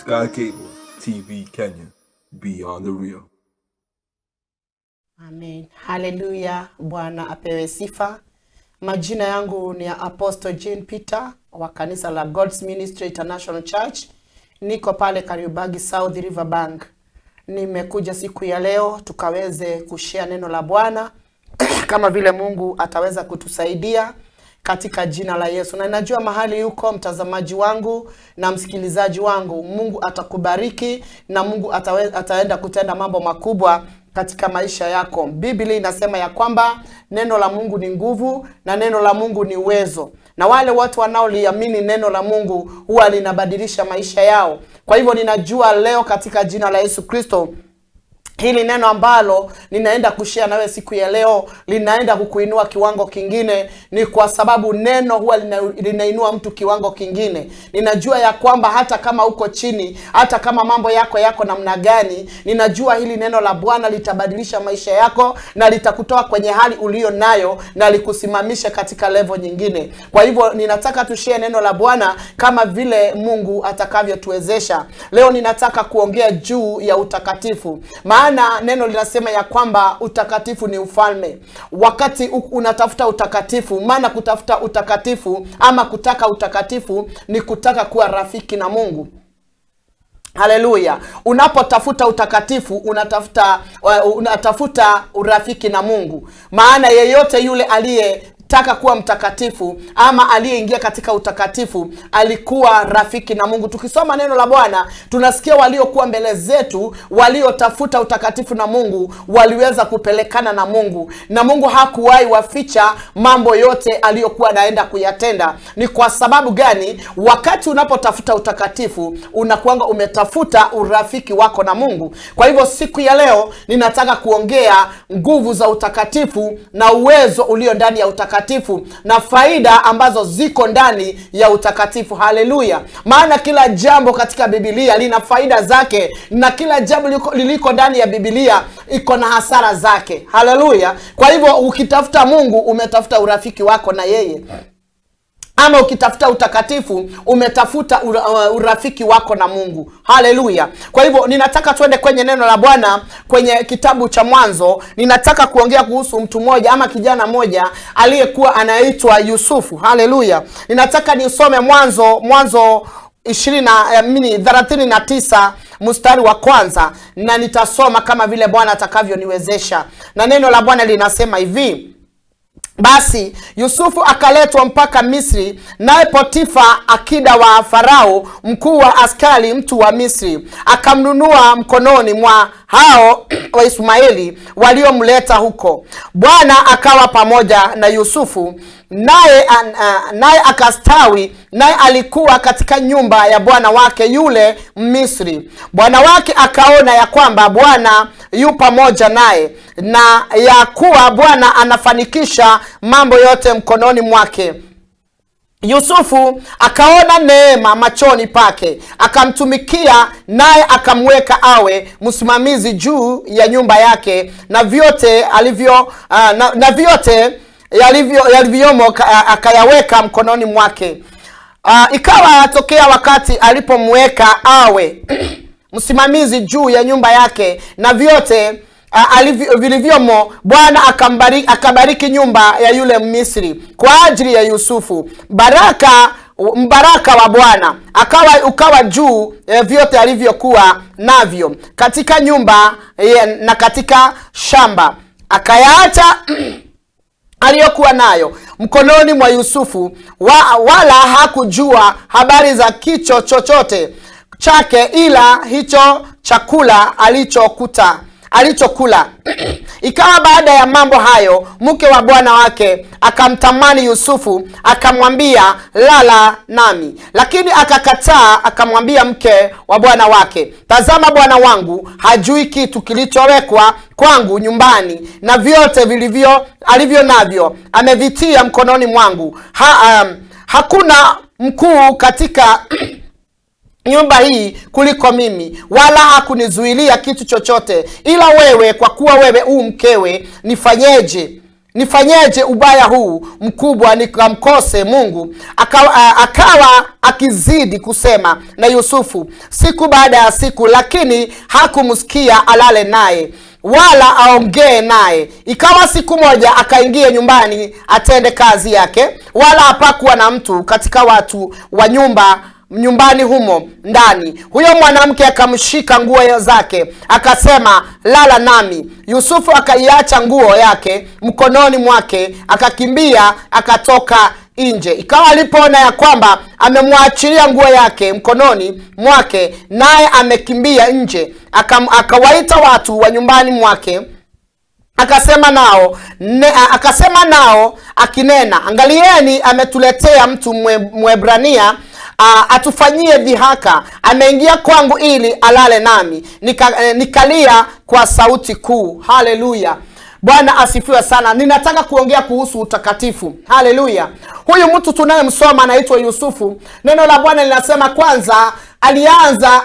Sky Cable TV Kenya, beyond the real. Amen. Hallelujah. Bwana apewe sifa. Majina yangu ni Apostle Jean Peter wa kanisa la God's Ministry International Church. Niko pale Kariobangi South River Bank. Nimekuja siku ya leo tukaweze kushare neno la Bwana kama vile Mungu ataweza kutusaidia katika jina la Yesu. Na najua mahali yuko mtazamaji wangu na msikilizaji wangu, Mungu atakubariki na Mungu ataenda kutenda mambo makubwa katika maisha yako. Biblia inasema ya kwamba neno la Mungu ni nguvu na neno la Mungu ni uwezo. Na wale watu wanaoliamini neno la Mungu huwa linabadilisha maisha yao. Kwa hivyo ninajua leo katika jina la Yesu Kristo, hili neno ambalo ninaenda kushare nawe siku ya leo linaenda kukuinua kiwango kingine. Ni kwa sababu neno huwa linainua mtu kiwango kingine. Ninajua ya kwamba hata kama uko chini, hata kama mambo yako namna gani, ninajua hili neno la Bwana litabadilisha maisha yako na litakutoa kwenye hali ulio nayo na likusimamisha katika level nyingine. Kwa hivyo ninataka tushare neno la Bwana kama vile Mungu atakavyotuwezesha. Leo ninataka kuongea juu ya utakatifu. Maana neno linasema ya kwamba utakatifu ni ufalme. Wakati unatafuta utakatifu, maana kutafuta utakatifu ama kutaka utakatifu ni kutaka kuwa rafiki na Mungu. Haleluya. Unapotafuta utakatifu unatafuta urafiki na Mungu. Maana yeyote yule aliyetaka kuwa mtakatifu ama aliyeingia katika utakatifu alikuwa rafiki na Mungu. Tukisoma neno la Bwana tunasikia waliokuwa mbele zetu, waliotafuta utakatifu na Mungu, waliweza kupelekana na Mungu, na Mungu hakuwahi waficha mambo yote aliyokuwa anaenda kuyatenda. Ni kwa sababu gani? Wakati unapotafuta utakatifu unakuanga umetafuta urafiki wako na Mungu. Kwa hivyo siku ya leo ninataka kuongea nguvu za utakatifu na uwezo ulio ndani ya utakatifu na faida ambazo ziko ndani ya utakatifu. Haleluya. Maana kila jambo katika Biblia lina faida zake, na kila jambo liliko ndani ya Biblia iko na hasara zake. Haleluya. Kwa hivyo ukitafuta Mungu umetafuta urafiki wako na yeye, ama ukitafuta utakatifu umetafuta urafiki wako na Mungu. Haleluya. Kwa hivyo ninataka tuende kwenye neno la Bwana kwenye kitabu cha Mwanzo. Ninataka kuongea kuhusu mtu mmoja ama kijana mmoja aliyekuwa anaitwa Yusufu. Haleluya. Ninataka nisome Mwanzo 39 mstari wa kwanza, na nitasoma kama vile Bwana atakavyoniwezesha. Na neno la Bwana linasema hivi: basi Yusufu akaletwa mpaka Misri, naye Potifa akida wa Farao, mkuu wa askari, mtu wa Misri, akamnunua mkononi mwa hao wa Ismaeli waliomleta huko. Bwana akawa pamoja na Yusufu, naye akastawi, naye alikuwa katika nyumba ya bwana wake yule Misri. Bwana wake akaona ya kwamba Bwana yu pamoja naye, na ya kuwa Bwana anafanikisha mambo yote mkononi mwake. Yusufu akaona neema machoni pake, akamtumikia, naye akamweka awe msimamizi juu ya nyumba yake, na vyote yalivyomo akayaweka mkononi mwake. Ikawa atokea wakati alipomweka awe msimamizi juu ya nyumba yake na vyote vilivyomo, Bwana akabariki nyumba ya yule Misri kwa ajili ya Yusufu. Mbaraka wa Bwana ukawa juu vyote alivyokuwa navyo katika nyumba na katika shamba. Akayaacha aliyokuwa nayo mkononi mwa Yusufu, wala hakujua habari za kicho chochote chake ila hicho chakula alichokula. Ikawa baada ya mambo hayo, mke wa bwana wake akamtamani Yusufu, akamwambia, lala nami. Lakini akakataa, akamwambia mke wa bwana wake, tazama, bwana wangu hajui kitu kilichowekwa kwangu nyumbani, na vyote alivyo navyo amevitia mkononi mwangu. Hakuna mkuu katika nyumba hii kuliko mimi, wala hakunizuilia kitu chochote ila wewe, kwa kuwa wewe mkewe. Nifanyeje? nifanyeje ubaya huu mkubwa nikamkose Mungu? Akawa akizidi kusema na Yusufu siku baada ya siku, lakini hakumsikia alale naye wala aongee naye. Ikawa siku moja akaingia nyumbani atende kazi yake, wala hapakuwa na mtu katika watu wa nyumbani humo ndani. Huyo mwanamke akamshika nguo zake akasema, lala nami. Yusufu akaiacha nguo yake mkononi mwake, akakimbia akatoka nje. Ikawa alipoona ya kwamba amemwachilia nguo yake mkononi mwake, naye amekimbia nje, akawaita watu wa nyumbani mwake, akasema nao akinena, angalieni, ametuletea mtu Mwebrania atufanyie dhihaka. Ameingia kwangu ili alale nami. Nikalia kwa sauti kuu. Haleluya. Bwana asifiwe sana. Ninataka kuongea kuhusu utakatifu. Haleluya. Huyu mtu tunayemsoma anaitwa Yusufu. Neno la Bwana linasema kwanza alianza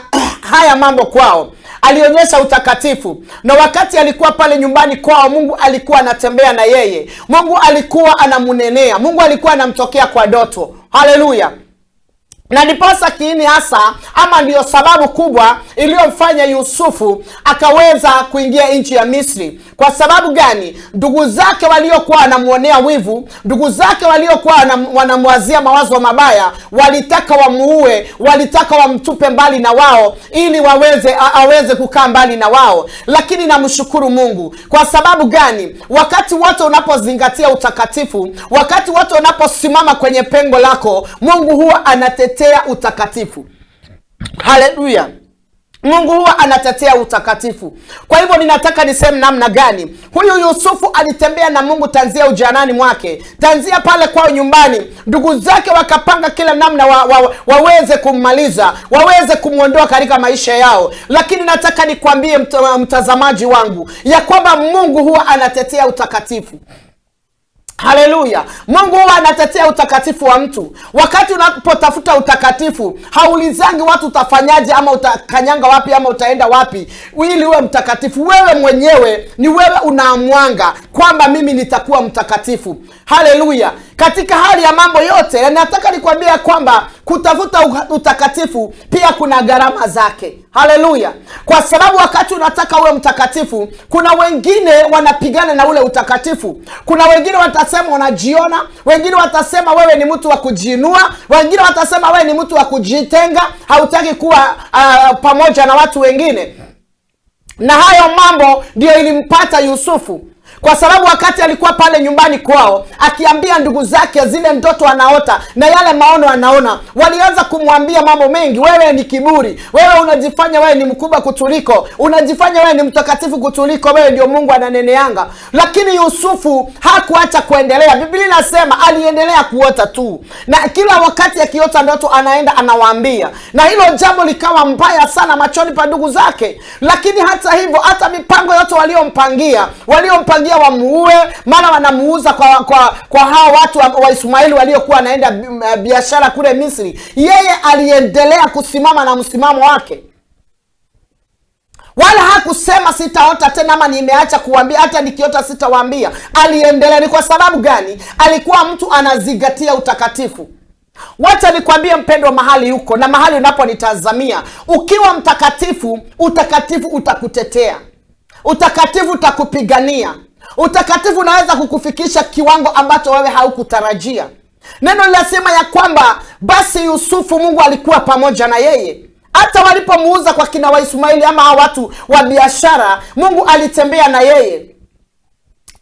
haya mambo kwao. Alionyesha utakatifu. Na wakati alikuwa pale nyumbani kwao, Mungu alikuwa anatembea na yeye. Mungu alikuwa anamunenea. Mungu alikuwa anamtokea kwa ndoto. Haleluya. Na ndiposa kiini hasa ama ndiyo sababu kubwa iliyomfanya Yusufu akaweza kuingia nchi ya Misri. Kwa sababu gani? Ndugu zake waliokuwa wanamuonea wivu, ndugu zake waliokuwa wanamwazia mawazo mabaya, walitaka wamuue, walitaka wamtupe mbali na wao ili aweze kukaa mbali na wao. Lakini namshukuru Mungu. Kwa sababu gani? Wakati wote unapozingatia utakatifu, wakati wote unaposimama kwenye pengo lako, Mungu huwa anatetea utakatifu. Haleluya. Mungu huwa anatetea utakatifu. Kwa hivyo ninataka niseme namna gani huyu Yusufu alitembea na Mungu tanzia ujanani mwake, tanzia pale kwao nyumbani. Ndugu zake wakapanga kila namna waweze kummaliza, waweze kumuondoa katika maisha yao. Lakini nataka nikwambie mtazamaji wangu ya kwamba Mungu huwa anatetea utakatifu. Haleluya. Mungu huwa anatetea utakatifu wa mtu. Wakati unapotafuta utakatifu, haulizangi watu utafanyaje ama utakanyanga wapi ama utaenda wapi ili uwe mtakatifu. Wewe mwenyewe ni wewe unaamuanga kwamba mimi nitakuwa mtakatifu. Haleluya. Katika hali ya mambo yote, nataka nikwambia kwamba kutafuta utakatifu pia kuna gharama zake. Haleluya. Kwa sababu wakati unataka uwe mtakatifu, kuna wengine wanapigana na ule utakatifu. Kuna wengine watasema unajiona, wengine watasema wewe ni mtu wa kujiinua, wengine watasema wewe ni mtu wa kujitenga, hautaki kuwa pamoja na watu wengine. Na hayo mambo ndio ilimpata Yusufu. Kwa sababu wakati alikuwa pale nyumbani kwao akiambia ndugu zake zile ndoto anaota na yale maono anaona, walianza kumwambia mambo mengi. Wewe ni kiburi, wewe unajifanya wewe ni mkubwa kutuliko, unajifanya wewe ni mtakatifu kutuliko, wewe ndio Mungu ananeneanga. Lakini Yusufu hakuacha kuendelea. Biblia inasema aliendelea kuota tu, na kila wakati akiota ndoto anaenda anawaambia, na hilo jambo likawa mbaya sana machoni pa ndugu zake. Lakini hata hivyo, hata mipango yote waliompangia wamuue, maana wanamuuza kwa hao watu wa Ismaili waliokuwa wanaenda biashara kule Misri, yeye aliendelea kusimama na msimamo wake. Wala hakusema sitaota tena ama nimeacha kuambia, hata nikiota sitawaambia. Aliendelea. Ni kwa sababu gani? Alikuwa mtu anazingatia utakatifu. Wacha nikwambie mpendwa, mahali huko na mahali unaponitazamia, ukiwa mtakatifu, utakatifu utakutetea, utakatifu utakupigania, utakatifu unaweza kukufikisha kiwango ambacho wewe haukutarajia. Neno linasema ya kwamba basi Yusufu Mungu alikuwa pamoja na yeye. Hata walipomuuza kwa kina wa Ismaili ama hao watu wa biashara, Mungu alitembea na yeye.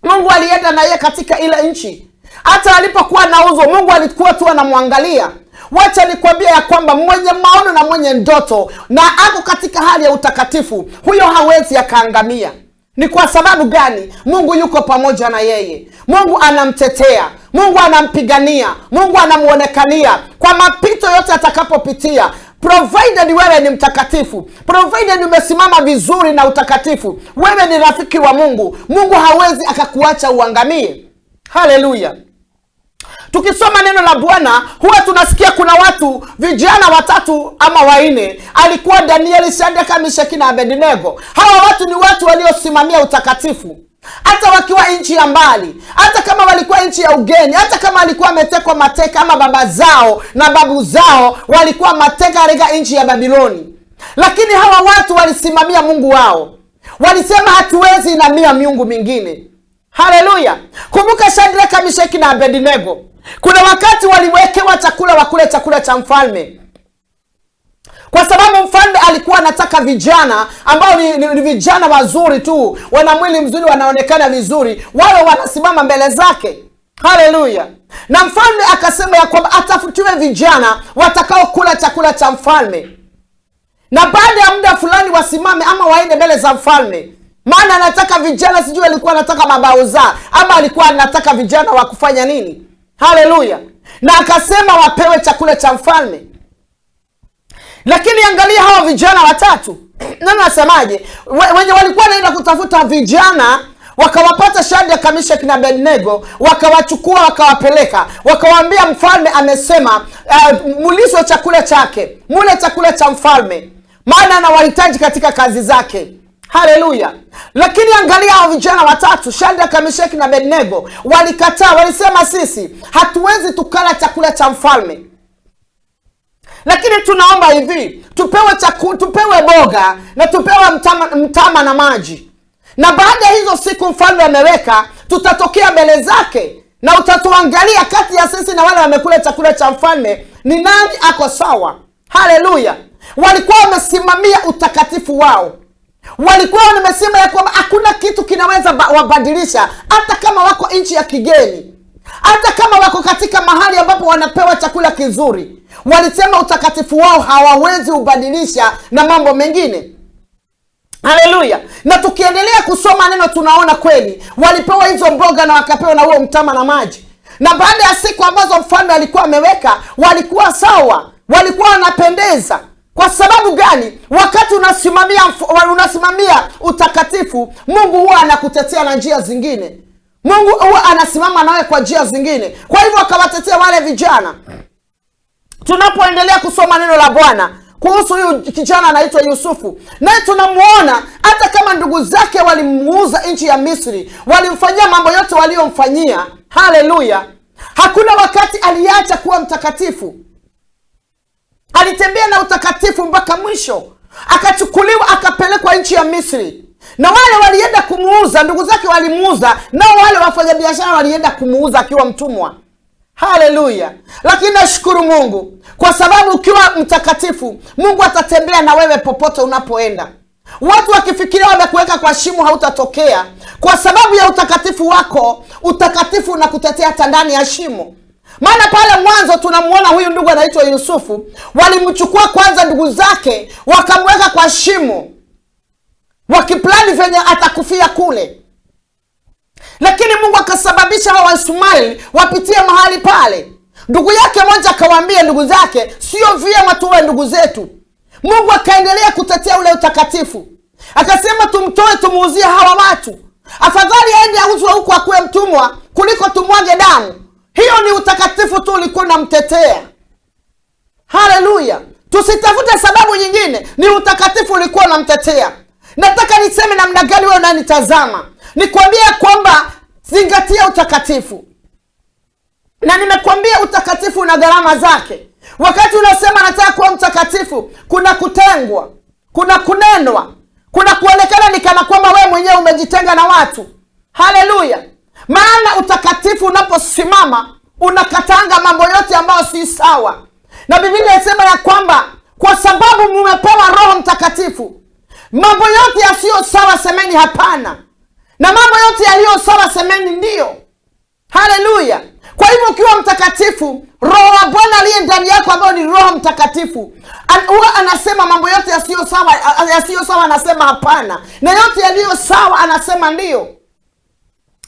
Mungu alienda na yeye katika ile nchi. Hata alipokuwa nauzwa, Mungu alikuwa tu anamwangalia. Wacha nikwambia ya kwamba mwenye maono na mwenye ndoto na ako katika hali ya utakatifu, huyo hawezi akaangamia. Ni kwa sababu gani? Mungu yuko pamoja na yeye. Mungu anamtetea, Mungu anampigania, Mungu anamuonekania kwa mapito yote atakapopitia. Provided wewe ni mtakatifu, provided umesimama vizuri na utakatifu, wewe ni rafiki wa Mungu, Mungu hawezi akakuacha uangamie. Haleluya. Tukisoma neno la Bwana huwa tunasikia kuna watu vijana 3 ama 4. Alikuwa Danieli, Shadraka, Meshaki na Abednego. Hawa watu ni watu waliosimamia utakatifu. hata wakiwa nchi ya mbali, hata kama walikuwa nchi ya ugeni, hata kama walikuwa wametekwa mateka, ama baba zao na babu zao walikuwa mateka katika nchi ya Babiloni. Lakini hawa watu walisimamia Mungu wao. Walisema hatuwezi inamia miungu mingine. Haleluya. Kumbuka Shadraka, Meshaki na Abednego. Kuna wakati waliwekewa chakula, wakule chakula cha mfalme. Kwa sababu mfalme alikuwa anataka vijana ambao ni vijana wazuri tu, wana mwili mzuri, wanaonekana vizuri, wao wanasimama mbele zake. Haleluya. Na mfalme akasema ya kwamba atafutiwe vijana watakao kula chakula cha mfalme, na baada ya muda fulani wasimame ama waende mbele za mfalme. Maana anataka vijana, sijui alikuwa anataka mabauza ama alikuwa anataka vijana wa kufanya nini. Haleluya. Na akasema wapewe chakula cha mfalme. Lakini angalia hao vijana watatu. Nani nasemaje? Wenye walikuwa naenda kutafuta vijana, wakawapata Shadraka, Meshaki na Abednego, wakawachukua wakawapeleka, wakawaambia mfalme amesema muliswe chakula chake, mule chakula cha mfalme, maana anawahitaji katika kazi zake. Haleluya. Lakini angalia hao vijana watatu, Shadraka, Meshaki na Abednego, walikataa. Walisema sisi hatuwezi tukala chakula cha mfalme, lakini tunaomba hivi, tupewe boga na tupewe mtama na maji, na baada ya hizo siku mfalme ameweka, tutatokea mbele zake na utatuangalia kati ya sisi na wale wamekula chakula cha mfalme ni nani ako sawa. Haleluya. Walikuwa wamesimamia utakatifu wao. Walikuwa wamesema ya kwamba hakuna kitu kinaweza wabadilisha, hata kama wako nchi ya kigeni, hata kama wako katika mahali ambapo wanapewa chakula kizuri. Walisema utakatifu wao hawawezi ubadilisha na mambo mengine. Haleluya. Na tukiendelea kusoma neno tunaona kweli walipewa hizo mboga na wakapewa na huo mtama na maji. Na baada ya siku ambazo mfalme alikuwa ameweka, walikuwa sawa, walikuwa wanapendeza. Kwa sababu gani? Wakati unasimamia utakatifu, Mungu huwa anakutetea na njia zingine. Mungu huwa anasimama nawe kwa njia zingine. Kwa hivyo akawatetea wale vijana. Tunapoendelea kusoma neno la Bwana kuhusu huyu kijana anaitwa Yusufu, naye tunamuona hata kama ndugu zake walimuuza nchi ya Misri, walimfanyia mambo yote waliomfanyia. Haleluya. Hakuna wakati aliacha kuwa mtakatifu. Alitembea na utakatifu mpaka mwisho. Akachukuliwa akapelekwa nchi ya Misri, na wale walienda kumuuza, ndugu zake walimuuza, nao wale wafanyabiashara walienda kumuuza akiwa mtumwa. Haleluya. Lakini nashukuru Mungu kwa sababu ukiwa mtakatifu, Mungu atatembea na wewe popote unapoenda. Watu wakifikiria wamekuweka kwa shimo, hautatokea kwa sababu ya utakatifu wako. Utakatifu unakutetea hata ndani ya shimo. Maana pale mwanzo tunamuona huyu ndugu anaitwa Yusufu, walimchukua kwanza ndugu zake wakamweka kwa shimo, wakiplani venye atakufia kule. Lakini Mungu akasababisha hawa Ismaili wapitie mahali pale. Ndugu yake mmoja akawaambia ndugu zake, sio vyema tuwe ndugu zetu. Mungu akaendelea kutetea ule utakatifu. Akasema tumtoe tumuuzie hawa watu. Afadhali aende auzwe huko akuwe mtumwa kuliko tumwage damu. Hiyo ni utakatifu tu ulikuwa unamtetea. Haleluya. Tusitafute sababu nyingine, ni utakatifu ulikuwa unamtetea. Nataka niseme namna gani wewe unanitazama. Nikwambia kwamba zingatia utakatifu. Na nimekwambia utakatifu una gharama zake. Wakati unasema nataka kuwa mtakatifu, kuna kutengwa, kuna kunenwa, kuna kuonekana ni kana kwamba wewe mwenyewe umejitenga na watu. Haleluya. Maana utakatifu unaposimama unakatanga mambo yote ambayo si sawa. Na Biblia inasema ya kwamba kwa sababu mmepewa Roho Mtakatifu, mambo yote yasiyo sawa semeni hapana, na mambo yote yaliyo sawa semeni ndio. Haleluya. Kwa hivyo ukiwa mtakatifu, Roho wa Bwana aliye ndani yako ambaye ni Roho Mtakatifu, huwa anasema mambo yote yasiyo sawa anasema hapana, na yote yaliyo sawa anasema ndio.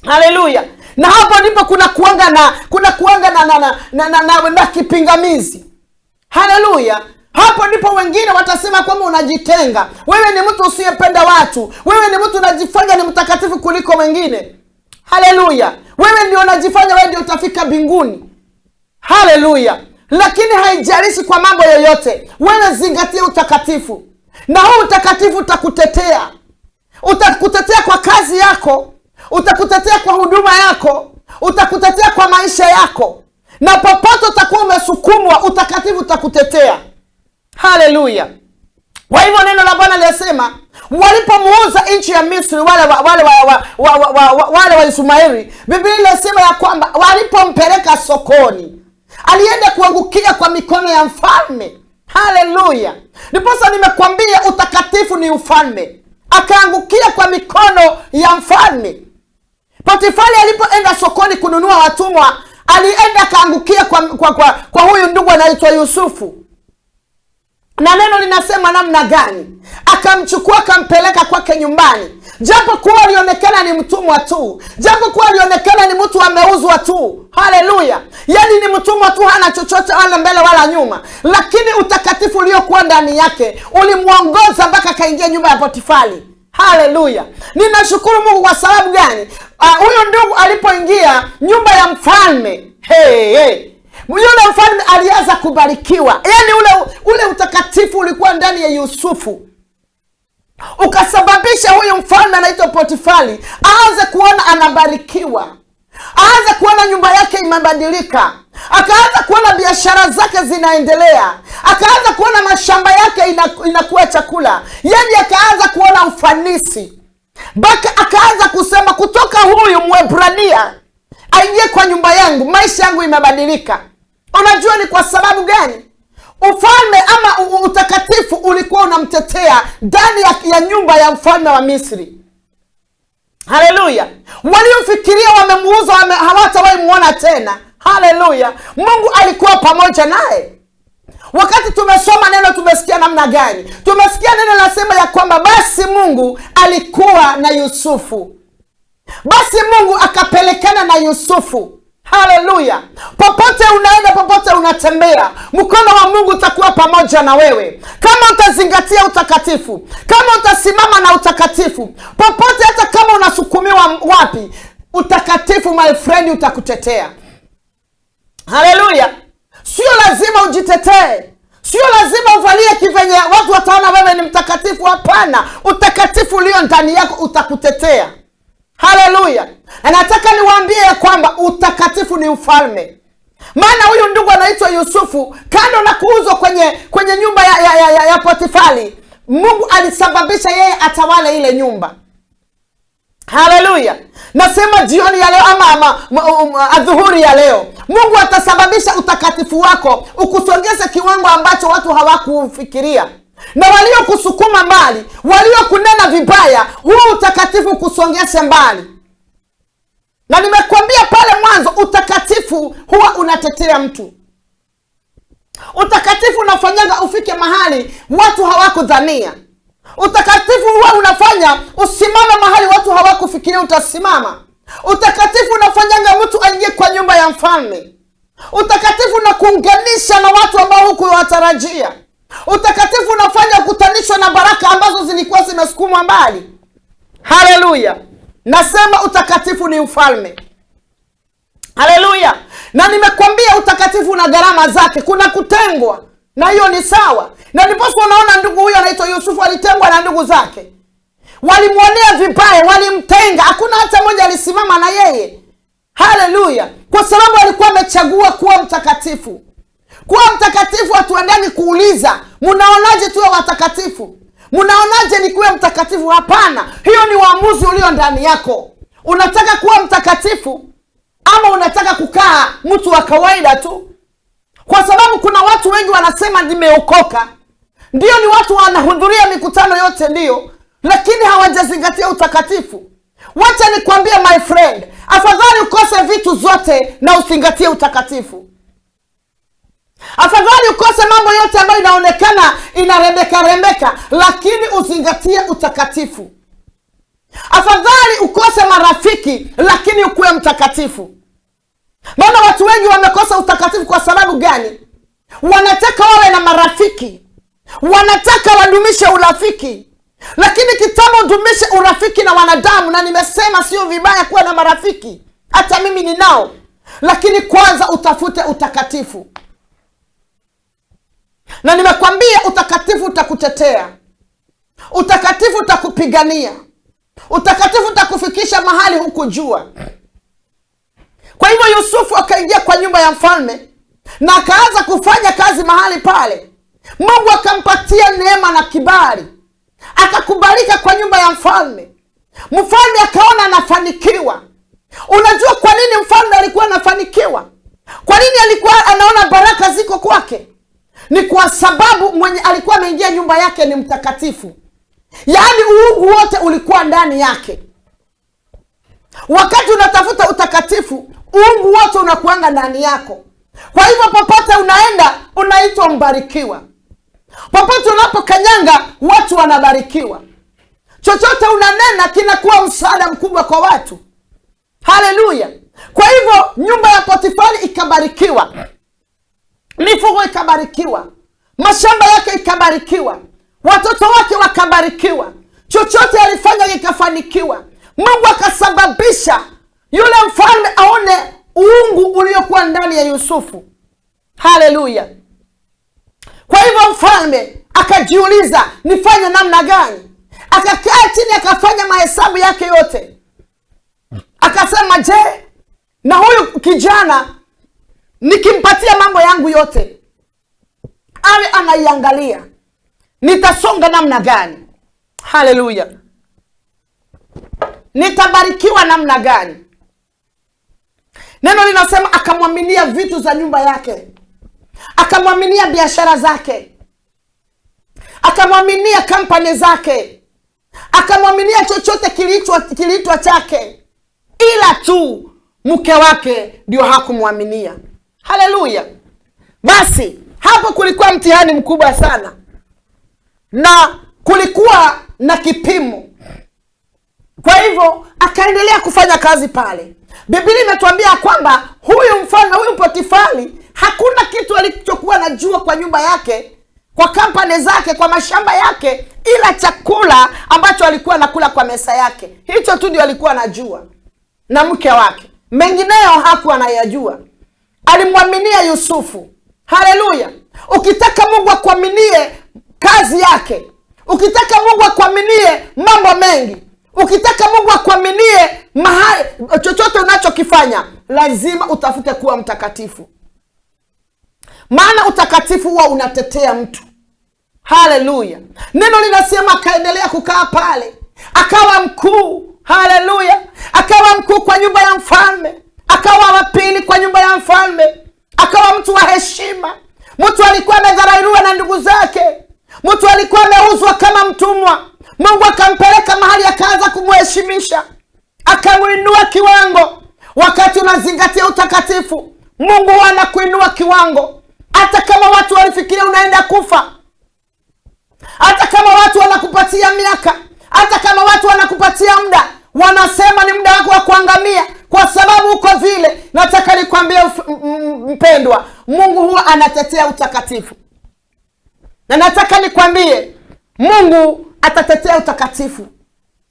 Haleluya. Na hapo ndipo kuna kuanga na kipingamizi. Haleluya. Hapo ndipo wengine watasema kwamba unajitenga. Wewe ni mtu usiyependa watu. Wewe ni mtu unajifanya ni mtakatifu kuliko wengine. Haleluya. Wewe ndio unajifanya wewe ndio utafika mbinguni. Haleluya. Lakini haijalishi kwa mambo yoyote, wewe zingatia utakatifu. Na huu utakatifu utakutetea. Utakutetea kwa kazi yako. utakutetea kwa huduma yako, utakutetea kwa maisha yako, na popote utakuwa umesukumwa, utakatifu utakutetea. Haleluya. Kwa hivyo neno la Bwana linasema walipomuuza nchi ya Misri wale wa Ismaili, Biblia inasema ya kwamba walipompeleka sokoni, alienda kuangukia kwa mikono ya mfalme. Haleluya. Ndiposa nimekwambia utakatifu ni ufalme. Akaangukia kwa mikono ya mfalme. Potifari alipoenda sokoni kununua watumwa, alienda akaangukia kwa huyu ndugu anaitwa Yusufu. Na neno linasema namna gani? Akamchukua akampeleka kwake nyumbani. Japo kuwa alionekana ni mtumwa tu, japo kuwa alionekana ni mtu ameuzwa tu. Haleluya. Yani ni mtumwa tu, hana chochote wala mbele wala nyuma, lakini utakatifu uliokuwa ndani yake ulimuongoza mpaka akaingia nyumba ya Potifari. Haleluya. Ninashukuru Mungu kwa sababu gani? Huyo ndugu alipoingia nyumba ya mfalme, yule mfalme alianza kubarikiwa. Yani ule utakatifu ulikuwa ndani ya Yusufu, ukasababisha huyu mfalme anaitwa Potifari aanze kuona anabarikiwa, aanze kuona nyumba yake imebadilika, akaanza kuona biashara zake zinaendelea, akaanza kuona mashamba yake inakuwa chakula. Yani akaanza kuona ufanisi, mpaka akaanza kusema kutoka huyu Mwebrania aingie kwa nyumba yangu, maisha yangu imebadilika. Unajua ni kwa sababu gani? Ufalme ama utakatifu ulikuwa unamtetea ndani ya nyumba ya mfalme wa Misri. Haleluya. Waliofikiria wamemuuza hawatawahi muona tena. Haleluya. Mungu alikuwa pamoja naye. Wakati tumesoma neno tumesikia namna gani? Tumesikia neno nasema ya kwamba basi Mungu alikuwa na Yusufu. Basi Mungu akapelekana na Yusufu. Haleluya. Popote unaenda, popote unatembea, mkono wa Mungu utakuwa pamoja na wewe. Kama utazingatia utakatifu, kama utasimama na utakatifu, popote, hata kama unasukumiwa wapi, utakatifu my friend utakutetea. Haleluya. Sio lazima ujitetee, sio lazima uvalie kivenye watu wataona wewe ni mtakatifu. Hapana, utakatifu ulio ndani yako utakutetea. Haleluya. Na nataka niwaambie ya kwamba utakatifu ni ufalme. Maana huyu ndugu anaitwa Yusufu, kando na kuuzwa kwenye nyumba ya Potifari, Mungu alisababisha yeye atawale ile nyumba. Haleluya. Nasema jioni ya leo ama adhuhuri ya leo, Mungu atasababisha utakatifu wako ukusongeze kiwango ambacho watu hawakufikiria. Na waliokusukuma mbali, waliokunena vibaya, huo utakatifu kusongeze mbali. Na nimekwambia pale mwanzo, utakatifu huwa unatetea mtu. Utakatifu unafanyaga ufike mahali watu hawakudhania. Utakatifu huwa unafanya usimame mahali watu hawakufikiria utasimama. Utakatifu unafanyaga mtu aingie kwa nyumba ya mfalme. Utakatifu unakuunganisha na watu ambao hukuwatarajia. Utakatifu unafanya kutanishwa na baraka ambazo zilikuwa zimesukumwa mbali. Haleluya. Nasema utakatifu ni ufalme. Haleluya. Na nimekwambia utakatifu una gharama zake, kuna kutengwa, na hiyo ni sawa. Na ndiposa unaona ndugu huyo anaitwa Yusufu alitengwa na ndugu zake. Walimuonea vibaya, walimtenga, hakuna hata mmoja alisimama na yeye. Haleluya. Kwa sababu alikuwa amechagua kuwa mtakatifu. Kuwa mtakatifu hatuendani kuuliza mnaonaje tuwe watakatifu, mnaonaje nikuwe mtakatifu. Hapana, hiyo ni uamuzi ulio ndani yako. Unataka kuwa mtakatifu ama unataka kukaa mtu wa kawaida tu? Kwa sababu kuna watu wengi wanasema nimeokoka, ndio, ni watu wanahudhuria mikutano yote ndio, lakini hawajazingatia utakatifu. Wacha nikwambie my friend, afadhali ukose vitu zote na usingatie utakatifu. Afadhali ukose mambo yote ambayo inaonekana inarembeka, lakini uzingatie utakatifu. Afadhali ukose marafiki, lakini ukuwe mtakatifu. Maana watu wengi wamekosa utakatifu kwa sababu gani? Wanataka wawe na marafiki, wanataka wadumishe urafiki. Lakini kitambo udumishe urafiki na wanadamu, na nimesema sio vibaya kuwa na marafiki, hata mimi ninao, lakini kwanza utafute utakatifu. Na nimekwambia utakatifu utakutetea, utakatifu utakupigania. Utakatifu utakufikisha mahali hukujua. Kwa hivyo Yusufu akaingia kwa nyumba ya mfalme na akaanza kufanya kazi mahali pale. Mungu akampatia neema na kibali, akakubalika kwa nyumba ya mfalme. Mfalme akaona anafanikiwa. Unajua kwa nini mfalme alikuwa anafanikiwa? Kwa nini alikuwa anaona baraka ziko kwake? Ni kwa sababu mwenye alikuwa ameingia nyumba yake ni mtakatifu. Yaani uungu wote ulikuwa ndani yake. Wakati unatafuta utakatifu, uungu wote unakuanga ndani yako. Kwa hivyo popote unaenda unaitwa mbarikiwa. Popote unapokanyanga watu wanabarikiwa. Chochote unanena kinakuwa msaada mkubwa kwa watu. Haleluya. Kwa hivyo nyumba ya Potifari ikabarikiwa. Mifugo ikabarikiwa. Mashamba yake ikabarikiwa. Watoto wake wakabarikiwa. Chochote alifanya kikafanikiwa. Mungu akasababisha yule mfalme aone uungu uliokuwa ndani ya Yusufu. Haleluya. Kwa hivyo mfalme akajiuliza nifanye namna gani? Akakaa chini akafanya mahesabu yake yote. Akasema, je, na huyu kijana nikimpatia mambo yangu yote awe anaiangalia, nitasonga namna gani? Haleluya. Nitabarikiwa namna gani? Neno linasema akamwaminia vitu za nyumba yake, akamwaminia biashara zake, akamwaminia kampani zake, akamwaminia chochote kiliitwa chake, ila tu mke wake ndio hakumwaminia. Haleluya. Basi hapo kulikuwa mtihani mkubwa sana, na kulikuwa na kipimo. Kwa hivyo akaendelea kufanya kazi pale. Biblia imetuambia kwamba huyu mfalme, huyu Potifari, hakuna kitu alichokuwa najua kwa nyumba yake, kwa kampani zake, kwa mashamba yake, ila chakula ambacho alikuwa nakula kwa mesa yake. Hicho tu ndio alikuwa anajua, na mke wake. Mengineyo hakuwa anayajua. Alimwaminia Yusufu. Haleluya. Ukitaka Mungu akuaminie kazi yake, ukitaka Mungu akuaminie mambo mengi, ukitaka Mungu akuaminie mahali chochote unachokifanya, lazima utafute kuwa mtakatifu. Maana utakatifu huwa unatetea mtu. Haleluya. Neno linasema akaendelea kukaa pale, akawa mkuu. Haleluya. Akawa mkuu kwa nyumba ya mfalme, akawa wa pili kwa nyumba ya mfalme, akawa mtu wa heshima. Mtu alikuwa amedharauliwa na ndugu zake, mtu alikuwa ameuzwa kama mtumwa. Mungu akampeleka mahali, akaanza kumheshimisha, akamuinua kiwango. Wakati unazingatia utakatifu, Mungu anakuinua kiwango. Hata kama watu walifikiria unaenda kufa, hata kama watu wanakupatia miaka, hata kama watu wanakupatia muda, wanasema ni muda wako wa kuangamia kwa sababu uko vile, nataka nikwambie mpendwa, Mungu huwa anatetea utakatifu. Na nataka nikwambie Mungu atatetea utakatifu.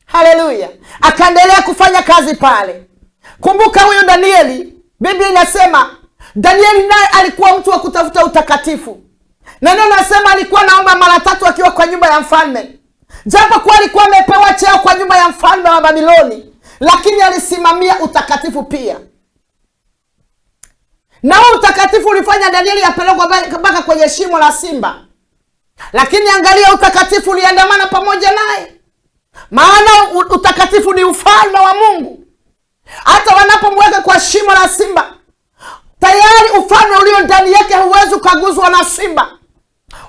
Haleluya. Akaendelea kufanya kazi pale. Kumbuka huyu Danieli, Biblia inasema Danieli naye alikuwa mtu wa kutafuta utakatifu. Na neno nasema alikuwa naomba mara 3 akiwa kwa nyumba ya mfalme. Japo kwa alikuwa amepewa cheo kwa nyumba ya mfalme wa Babiloni, lakini alisimamia utakatifu pia. Na huo utakatifu ulifanya Danieli apelekwa mpaka kwenye shimo la simba. Lakini angalia, utakatifu uliandamana pamoja naye. Maana utakatifu ni ufalme wa Mungu. Hata wanapomweka kwa shimo la simba, tayari ufalme ulio ndani yake huwezi ukaguzwa na simba.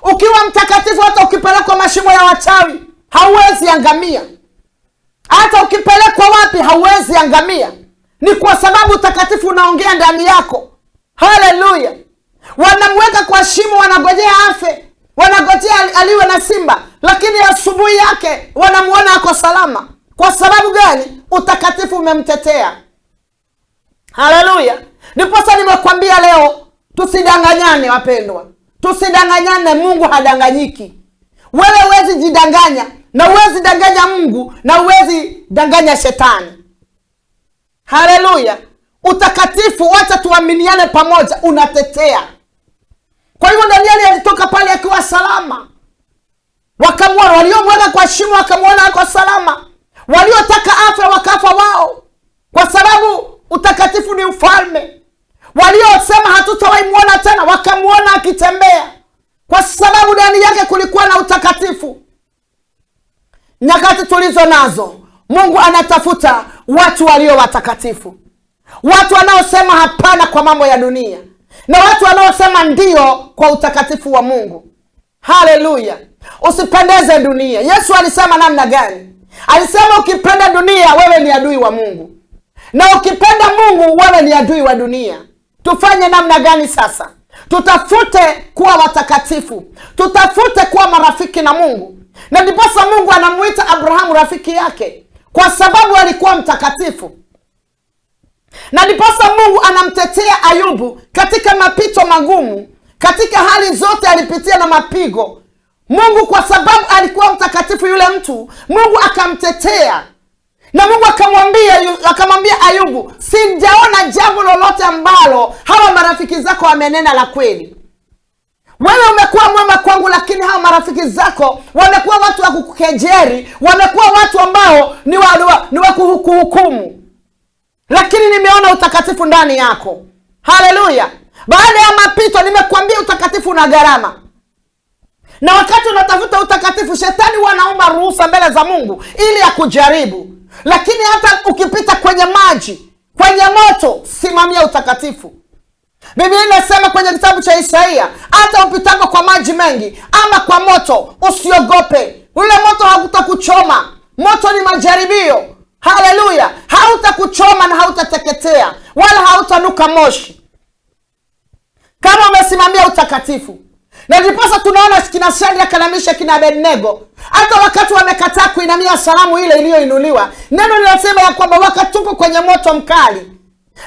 Ukiwa mtakatifu, hata ukipelekwa mashimo ya wachawi hauwezi angamia. Hata ukipelekwa wapi hauwezi angamia. Ni kwa sababu utakatifu unaongea ndani yako. Haleluya. Wanamweka kwa shimo, wanagojea afe, wanagojea aliwe na simba, lakini asubuhi yake wanamuona ako salama. Kwa sababu gani? Utakatifu umemtetea. Haleluya. Ndiposa nimekwambia leo, tusidanganyane wapendwa. Tusidanganyane, Mungu hadanganyiki. Wewe huwezi jidanganya, na huwezi danganya Mungu, na huwezi danganya shetani. Haleluya. Utakatifu, wacha tuaminiane pamoja, unatetea. Kwa hivyo Danieli alitoka pale akiwa salama. Wakamwona, waliomweka kwa shimo wakamwona ako salama. Waliotaka afe wakafa wao, kwa sababu utakatifu ni ufalme. Waliosema hatutawahi muona tena wakamuona akitembea, kwa sababu ndani yake kulikuwa na utakatifu. Nyakati tulizo nazo, Mungu anatafuta watu walio watakatifu, watu wanaosema hapana kwa mambo ya dunia, na watu wanaosema ndio kwa utakatifu wa Mungu. Haleluya! Usipendeze dunia. Yesu alisema namna gani? Alisema ukipenda dunia wewe ni adui wa Mungu, na ukipenda Mungu wewe ni adui wa dunia. Tufanye namna gani sasa? Tutafute kuwa watakatifu, tutafute kuwa marafiki na Mungu. Na ndiposa Mungu anamuita Abrahamu rafiki yake, kwa sababu alikuwa mtakatifu. Na ndiposa Mungu anamtetea Ayubu katika mapito magumu, katika hali zote alipitia na mapigo. Mungu, kwa sababu alikuwa mtakatifu yule mtu, Mungu akamtetea. Na Mungu akamwambia Ayubu, sijaona jambo lolote ambalo hawa marafiki zako wamenena la kweli. Wewe umekuwa mwema kwangu, lakini hawa marafiki zako wamekuwa watu wa kukejeli, wamekuwa watu ambao ni wa kuhukumu. Lakini nimeona utakatifu ndani yako. Haleluya! Baada ya mapito, nimekuambia utakatifu una gharama. Na wakati unatafuta utakatifu, shetani wanaomba ruhusa mbele za Mungu ili akujaribu. Lakini hata ukipita kwenye maji, kwenye moto, simamia utakatifu. Biblia inasema kwenye kitabu cha Isaia, hata upitako kwa maji mengi ama kwa moto, usiogope. Ule moto hautakuchoma. Moto ni majaribio. Haleluya! Hautakuchoma na hautateketea wala hautanuka moshi, kama umesimamia utakatifu. Na ndiposa tunaona kina Shadraka na Meshaki kina Abednego, hata wakati wamekataa kuinamia sanamu ile iliyoinuliwa, neno linasema ya kwamba wakatupwa kwenye moto mkali.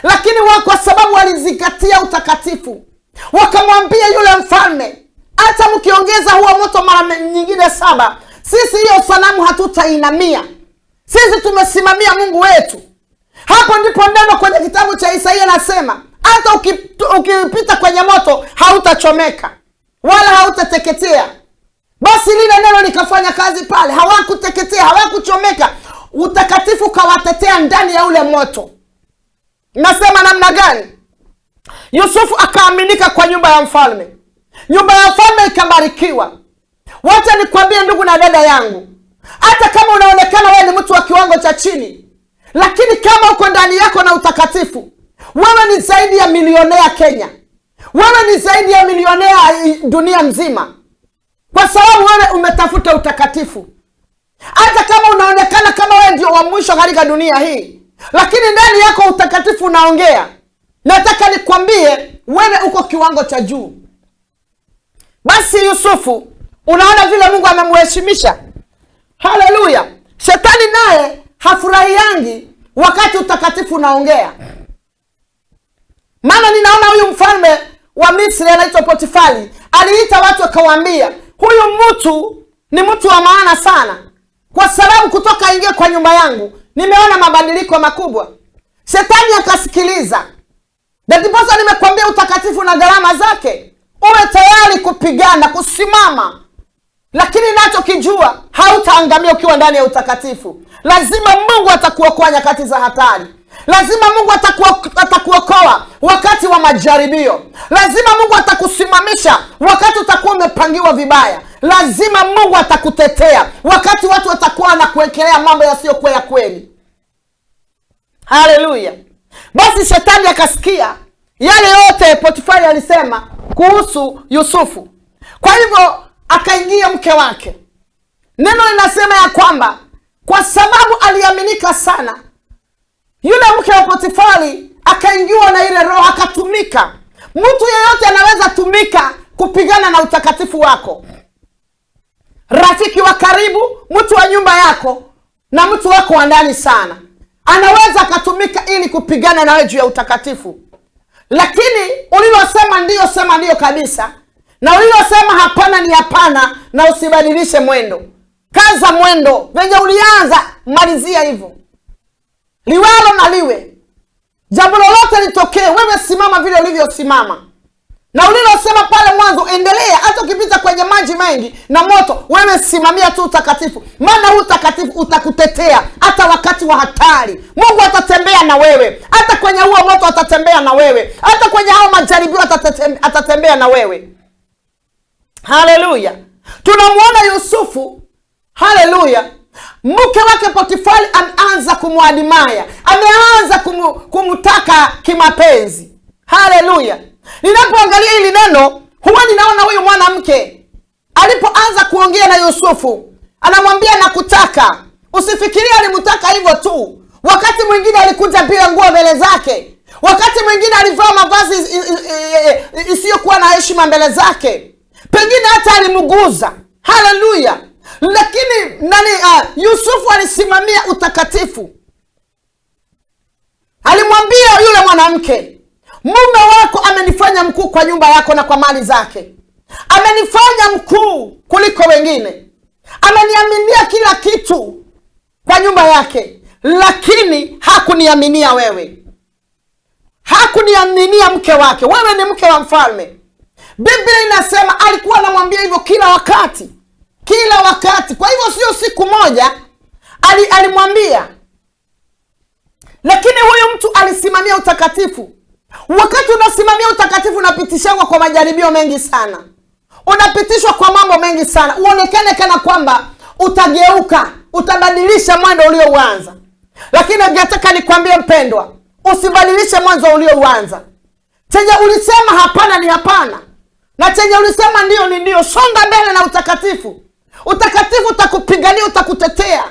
Lakini kwa sababu walizingatia utakatifu, wakamwambia yule mfalme, hata mkiongeza huo moto mara nyingine 7, sisi hiyo sanamu hatutainamia. Sisi tumesimamia Mungu wetu. Hapo ndipo neno kwenye kitabu cha Isaia nasema, hata ukipita kwenye moto hautachomeka wala hautateketea. Basi lile neno likafanya kazi pale. Hawakuteketea, hawakuchomeka. Utakatifu kawatetea ndani ya ule moto. Nasema namna gani? Yusufu akaaminika kwa nyumba ya mfalme. Nyumba ya mfalme ikabarikiwa. Wacha nikwambie ndugu na dada yangu, hata kama unaonekana wewe ni mtu wa kiwango cha chini, lakini kama uko ndani yako na utakatifu, wewe ni zaidi ya milionea Kenya. Wewe ni zaidi ya milionea dunia mzima, kwa sababu wewe umetafuta utakatifu. Hata kama unaonekana kama wewe ndio wa mwisho katika dunia hii, lakini ndani yako utakatifu unaongea. Nataka nikwambie wewe uko kiwango cha juu. Basi Yusufu, unaona vile Mungu amemheshimisha. Haleluya! Shetani naye hafurahiangi wakati utakatifu unaongea. Maana ninaona huyu mfalme wa Misri anaitwa Potifari, aliita watu akawaambia, huyu mtu ni mtu wa maana sana, kwa sababu kutoka ingia kwa nyumba yangu nimeona mabadiliko makubwa. Shetani akasikiliza. Ndiposa nimekwambia utakatifu na gharama zake. Uwe tayari kupigana, kusimama. Lakini nacho kijua, hautaangamia ukiwa ndani ya utakatifu. Lazima Mungu atakuokoa nyakati za hatari. Lazima Mungu atakuokoa wakati wa majaribio. Lazima Mungu atakusimamisha wakati utakuwa umepangiwa vibaya. Lazima Mungu atakutetea wakati watu watakuwa na kuwekelea mambo yasiyokuwa ya kweli. Haleluya! Basi shetani akasikia yale yote Potifari alisema kuhusu Yusufu. Kwa hivyo akaingia mke wake. Neno linasema ya kwamba kwa sababu aliaminika sana, yule mke wa Potifari akaingiwa na ile roho, akatumika. Mtu yeyote anaweza tumika kupigana na utakatifu wako. Rafiki wa karibu, mtu wa nyumba yako na mtu wako wa ndani sana, anaweza akatumika ili kupigana na wewe juu ya utakatifu. Lakini ulilosema ndio, sema ndio kabisa, na ulilosema hapana ni hapana, na usibadilishe mwendo. Kaza mwendo, venye ulianza malizia hivyo. Liwalo na liwe, jambo lolote litokee, wewe simama vile ulivyosimama. Na ulilosema pale mwanzo, endelea. Hata ukipita kwenye maji mengi na moto, wewe simamia tu utakatifu, maana huu utakatifu utakutetea hata wakati wa hatari. Mungu atatembea na wewe, hata kwenye huo moto atatembea na wewe, hata kwenye hao majaribio atatembea na wewe. Haleluya. Tunamuona Yusufu, haleluya, mke wake Potifari ameanza kumwadimaya, ameanza kumtaka kimapenzi. Haleluya. Ninapoangalia hili neno, huwa ninaona huyu mwanamke alipoanza kuongea na Yusufu, anamwambia nakutaka. Usifikirie alimtaka hivyo tu. Wakati mwingine alikuja bila nguo mbele zake. Wakati mwingine alivaa mavazi isiyokuwa na heshima mbele zake. Pengine hata alimguza. Haleluya. Lakini Yusufu alisimamia utakatifu. Alimwambia yule mwanamke, mume wako amenifanya mkuu kwa nyumba yako na kwa mali zake. Amenifanya mkuu kuliko wengine. Ameniaminia kila kitu kwa nyumba yake, lakini hakuniaminia wewe. Hakuniaminia mke wake. Wewe ni mke wa mfalme. Biblia inasema alikuwa anamwambia hivyo kila wakati. Kila wakati. Kwa hivyo sio siku moja alimwambia. Lakini huyu mtu alisimamia utakatifu. Wakati unasimamia utakatifu, unapitishwa kwa majaribio mengi sana. Unapitishwa kwa mambo mengi sana. Uonekane kana kwamba utageuka, utabadilisha mwendo uliouanza. Lakini nataka nikwambie mpendwa, usibadilishe mwanzo uliouanza. Chenye ulisema hapana ni hapana, na chenye ulisema ndio ni ndio. Songa mbele na utakatifu. Utakatifu utakupigania, utakutetea.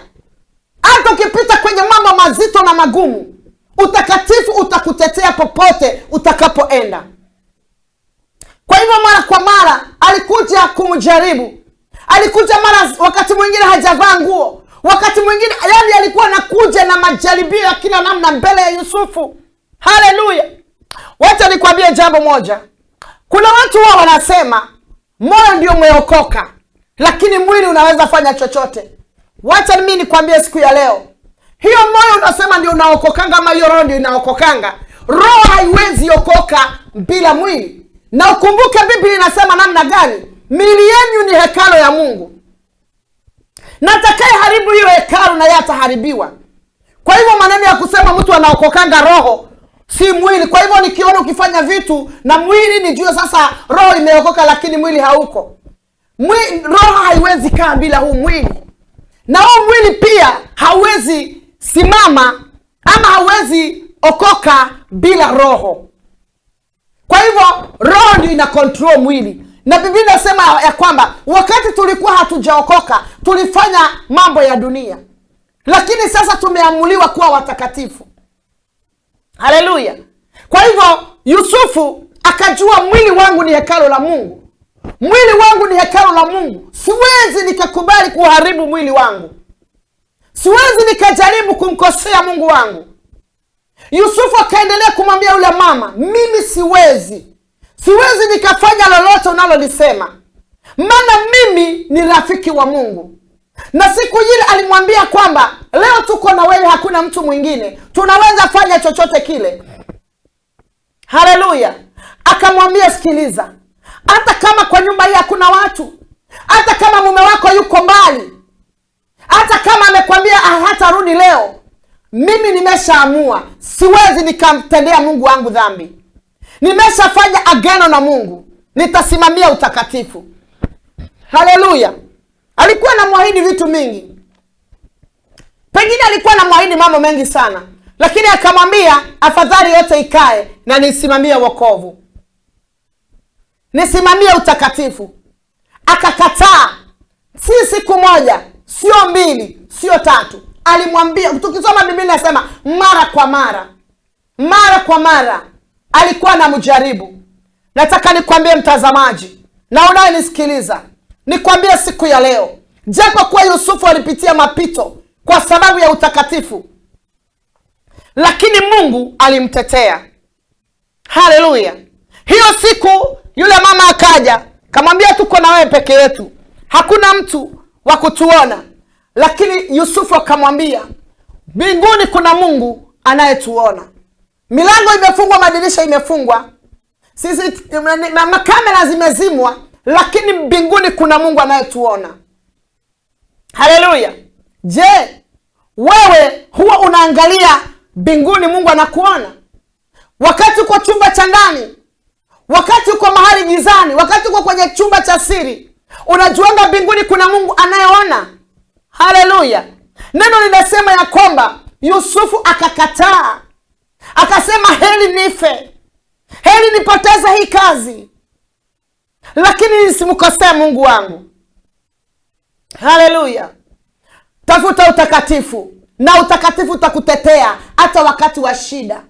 Hata ukipita kwenye mambo mazito na magumu, utakatifu utakutetea popote utakapoenda. Kwa hivyo mara kwa mara alikuja kumjaribu. Alikuja mara, wakati mwingine hajavaa nguo, wakati mwingine yani alikuwa anakuja na majaribio ya kila namna mbele ya Yusufu. Haleluya. Wacha nikwambie jambo moja. Kuna watu wao wanasema moyo ndio umeokoka, lakini mwili unaweza fanya chochote. Wacha mimi nikwambie siku ya leo, hiyo moyo unasema ndio unaokokanga, ama hiyo roho ndio inaokokanga. Roho haiwezi okoka bila mwili. Na ukumbuke Biblia inasema namna gani? Miili yenu ni hekalo ya Mungu, na atakaye haribu hiyo hekalo na yeye ataharibiwa. Kwa hivyo maneno ya kusema mtu anaokokanga roho si mwili. Kwa hivyo nikiona ukifanya vitu na mwili, nijue sasa roho imeokoka, lakini mwili hauko. Roho haiwezi kaa bila huu mwili, na huu mwili pia hauwezi simama ama hauwezi okoka bila roho. Kwa hivyo roho ndio ina control mwili. Na Biblia inasema ya kwamba wakati tulikuwa hatujaokoka, tulifanya mambo ya dunia, lakini sasa tumeamuliwa kuwa watakatifu. Haleluya. Kwa hivyo Yusufu akajua mwili wangu ni hekalo la Mungu. Mwili wangu ni hekalo la Mungu. Siwezi nikakubali kuharibu mwili wangu. Siwezi nikajaribu kumkosea Mungu wangu. Yusufu akaendelea kumwambia yule mama, mimi siwezi nikafanya lolote unalolisema, maana mimi ni rafiki wa Mungu. Na siku ile alimwambia kwamba leo tuko na wewe, hakuna mtu mwingine, tunaweza fanya chochote kile. Haleluya. Akamwambia sikiliza, hata kama kwa nyumba hii hakuna watu, hata kama mume wako yuko mbali, hata kama amekwambia hatarudi leo, mimi nimeshaamua siwezi nikamtendea Mungu wangu dhambi. Nimeshafanya agano na Mungu, nitasimamia utakatifu. Haleluya. Alikuwa anamwahidi vitu mingi. Pengine alikuwa anamwahidi mambo mengi sana, lakini akamwambia afadhali yote ikae na nisimamie wokovu, nisimamie utakatifu. Akakataa. Si siku moja, sio mbili, sio tatu. Alimwambia, tukisoma Biblia inasema mara kwa mara alikuwa anamjaribu. Nataka nikwambie mtazamaji na unayenisikiliza, nikwambie siku ya leo, japo kwa Yusufu alipitia mapito kwa sababu ya utakatifu, lakini Mungu alimtetea. Haleluya. Hiyo siku yule mama akaja, kamwambia tuko na wewe peke yetu, hakuna mtu wa kutuona. Lakini Yusufu akamwambia, mbinguni kuna Mungu anayetuona. Milango imefungwa, madirisha imefungwa, Sisi makamera zimezimwa, lakini mbinguni kuna Mungu anayetuona. Haleluya. Je, wewe huwa unaangalia mbinguni Mungu anakuona? Wakati uko chumba cha ndani, wakati uko mahali gizani, wakati uko kwenye chumba cha siri, unajuanga mbinguni kuna Mungu anayeona. Haleluya. Neno linasema ya kwamba Yusufu akakataa, akasema heri nife, heri nipoteze hii kazi, lakini nisimkosea Mungu wangu. Haleluya. Tafuta utakatifu, na utakatifu utakutetea hata wakati wa shida.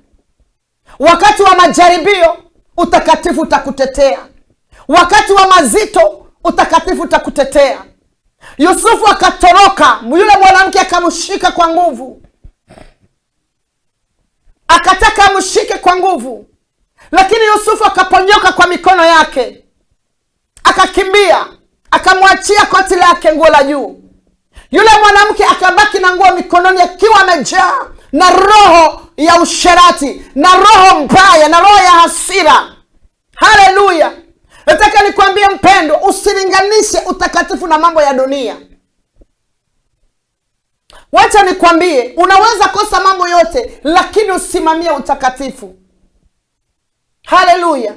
Wakati wa majaribio, utakatifu utakutetea. Wakati wa mazito, utakatifu utakutetea. Yusufu akatoroka, yule mwanamke akamshika kwa nguvu, akataka amshike kwa nguvu, lakini Yusufu akaponyoka kwa mikono yake, akakimbia, akamwachia koti lake, nguo la juu. Yule mwanamke akabaki na nguo mikononi, akiwa amejaa na roho ya usherati, na roho mbaya, na roho ya hasira. Haleluya. Nataka nikwambie mpendo, usilinganishe utakatifu na mambo ya dunia. Wacha nikwambie, unaweza kosa mambo yote, lakini usimamie utakatifu. Haleluya.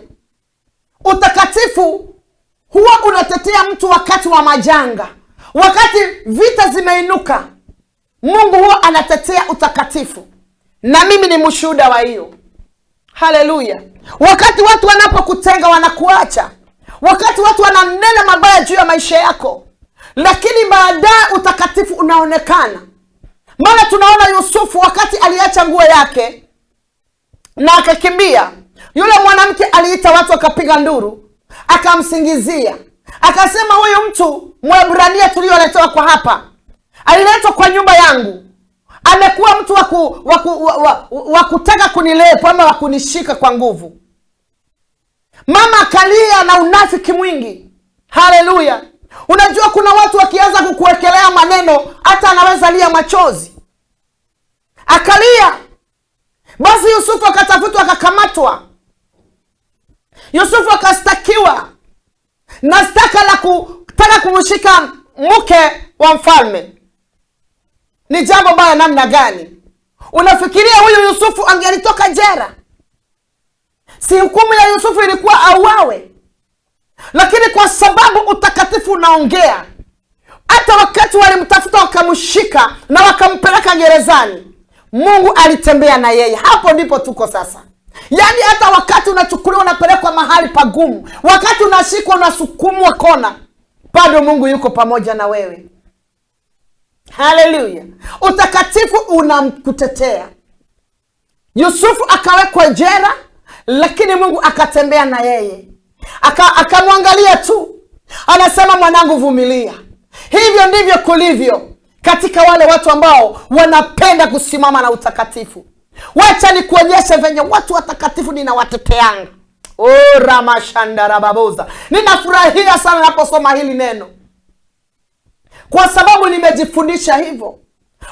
Utakatifu huwa unatetea mtu wakati wa majanga, wakati vita zimeinuka. Mungu huwa anatetea utakatifu, na mimi ni mshuhuda wa hiyo. Haleluya. Wakati watu wanapokutenga, wanakuacha, wakati watu wananena mabaya juu ya maisha yako, lakini baadaye utakatifu unaonekana. Maana tunaona Yusufu wakati aliacha nguo yake na akakimbia, yule mwanamke aliita watu, akapiga nduru, akamsingizia, akasema huyu mtu Mwebrania tulioletewa kwa hapa, aliletwa kwa nyumba yangu, amekuwa mtu wa kutaka kunilepa ama wa kunishika kwa nguvu. Mama akalia na unafiki mwingi. Haleluya. Unajua kuna watu wakianza kukuwekelea maneno, hata anaweza lia machozi. Akalia. Basi Yusufu akatafutwa, akakamatwa. Yusufu akastakiwa na staka la kutaka kumshika mke wa mfalme. Ni jambo baya namna gani? Unafikiria huyu Yusufu angelitoka jela? Si hukumu ya Yusufu ilikuwa auawe? Lakini kwa sababu utakatifu unaongea, hata wakati walimtafuta wakamshika na wakampeleka gerezani, Mungu alitembea na yeye. Hapo ndipo tuko sasa. Yaani hata wakati unachukuliwa unapelekwa mahali pagumu, wakati unashikwa unasukumwa kona, bado Mungu yuko pamoja na wewe. Haleluya. Utakatifu unamkutetea. Yusufu akawekwa jela, lakini Mungu akatembea na yeye. Akamwangalia tu. Anasema, mwanangu vumilia. Hivyo ndivyo kulivyo katika wale watu ambao wanapenda kusimama na utakatifu. Wacha nikuonyeshe venye watu watakatifu ninawateteanga. Oh, ramashanda baboza. Ninafurahia sana naposoma hili neno, kwa sababu nimejifundisha hivyo.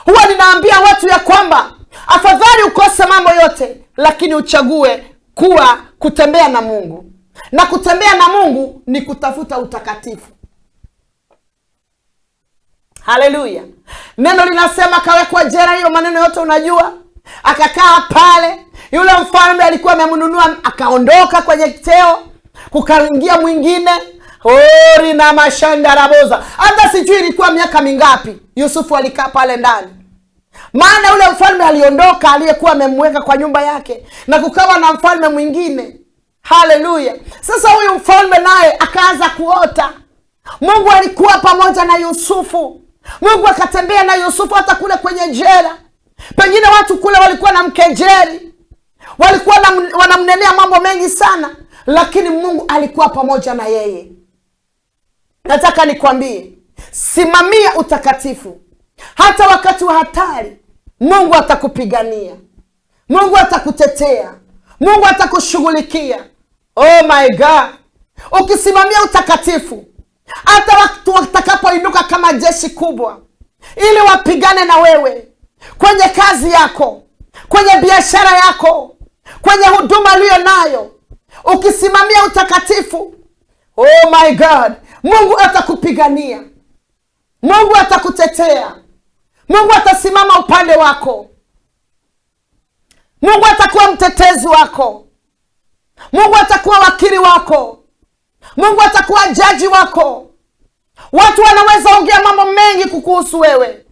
Huwa ninaambia watu ya kwamba afadhali ukose mambo yote, lakini uchague kutembea na Mungu. Na kutembea na Mungu ni kutafuta utakatifu. Haleluya. Neno linasema kawekwa jela, hiyo maneno yote unajua. Akakaa pale, yule mfalme alikuwa amemnunua, akaondoka kwenye cheo, kukaingia mwingine. Hori na mashanda raboza. Hata sijui ilikuwa miaka mingapi Yusufu alikaa pale ndani. Maana yule mfalme aliondoka, aliyekuwa amemweka kwa nyumba yake, na kukawa na mfalme mwingine. Haleluya. Sasa huyu mfalme naye akaanza kuota. Mungu alikuwa pamoja na Yusufu. Mungu akatembea na Yusufu hata kule kwenye jela. Pengine watu kule walikuwa na mkejeli, walikuwa wanamnenea mambo mengi sana, lakini Mungu alikuwa pamoja na yeye. Nataka nikwambie, simamia utakatifu. Hata wakati wa hatari, Mungu atakupigania. Mungu atakutetea. Mungu atakushughulikia. Oh my God. Ukisimamia utakatifu, hata watu watakapoinuka kama jeshi kubwa ili wapigane na wewe, kwenye kazi yako, kwenye biashara yako, kwenye huduma uliyo nayo, Ukisimamia utakatifu, oh my God, Mungu atakupigania. Mungu atakutetea. Mungu atasimama upande wako. Mungu atakuwa mtetezi wako. Mungu atakuwa wakili wako. Mungu atakuwa jaji wako. Watu wanaweza ongea mambo mengi kukuhusu wewe.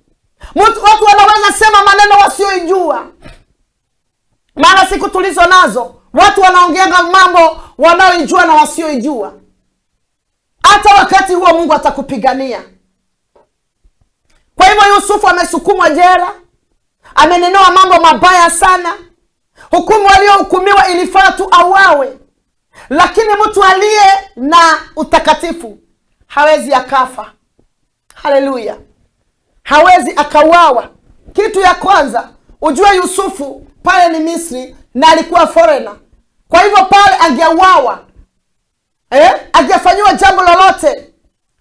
Watu wanaweza sema maneno wasioijua. Maana siku tulizo nazo, watu wanaongea mambo wanaoijua na wasioijua. Hata wakati huo Mungu atakupigania. Kwa hivyo Yusufu amesukumwa jela. Amenenewa mambo mabaya sana. Hukumu aliyohukumiwa ilifaa tu auawe. Lakini mtu aliye na utakatifu hawezi akafa. Haleluya. Hawezi akauawa. Kitu ya kwanza, ujue Yusufu pale ni Misri na alikuwa foreigner. Kwa hivyo pale angeuawa. Angefanywa jambo lolote.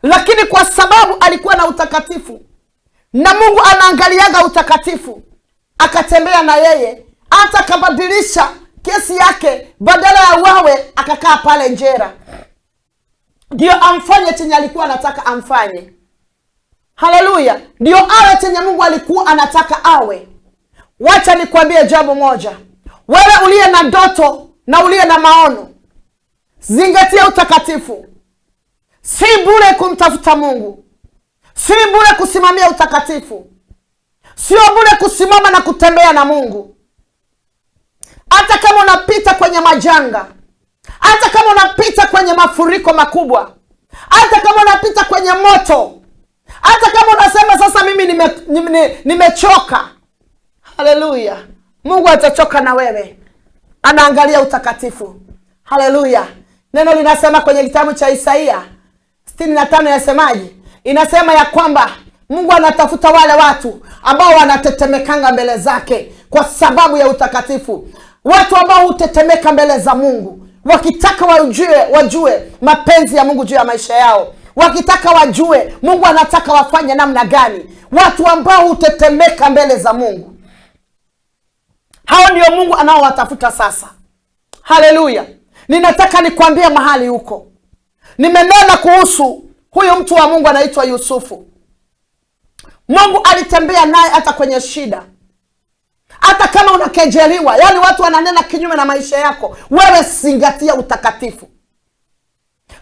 Lakini kwa sababu alikuwa na utakatifu, na Mungu anaangaliaga utakatifu, akatembea na yeye, hata akabadilisha kesi yake, badala ya uawe akakaa pale njera. Ndio amfanye chenye alikuwa anataka amfanye. Haleluya. Ndio awe chenye Mungu alikuwa anataka awe. Wacha nikwambie jambo moja. Wewe uliye na ndoto na uliye na maono, zingatia utakatifu. Si bure kumtafuta Mungu. Si bure kusimamia utakatifu. Sio bure kusimama na kutembea na Mungu. Hata kama unapita kwenye majanga, hata kama unapita kwenye mafuriko makubwa, hata kama unapita kwenye moto, hata kama unasema sasa mimi nimechoka. Haleluya. Mungu atachoka na wewe. Anaangalia utakatifu. Haleluya. Neno linasema kwenye kitabu cha Isaia 65 yasemaje? Inasema ya kwamba Mungu anatafuta wale watu ambao wanatetemekanga mbele zake kwa sababu ya utakatifu. Watu ambao hutetemeka mbele za Mungu, wakitaka wajue mapenzi ya Mungu juu ya maisha yao, wakitaka wajue Mungu anataka wafanye namna gani. Watu ambao hutetemeka mbele za Mungu, hao ndio Mungu anaowatafuta sasa. Haleluya. Ninataka nikwambie mahali huko. Nimenena kuhusu huyo mtu wa Mungu anaitwa Yusufu. Mungu alitembea naye hata kwenye shida. Hata kama unakejeliwa, yani watu wananena kinyume na maisha yako, wewe zingatia utakatifu.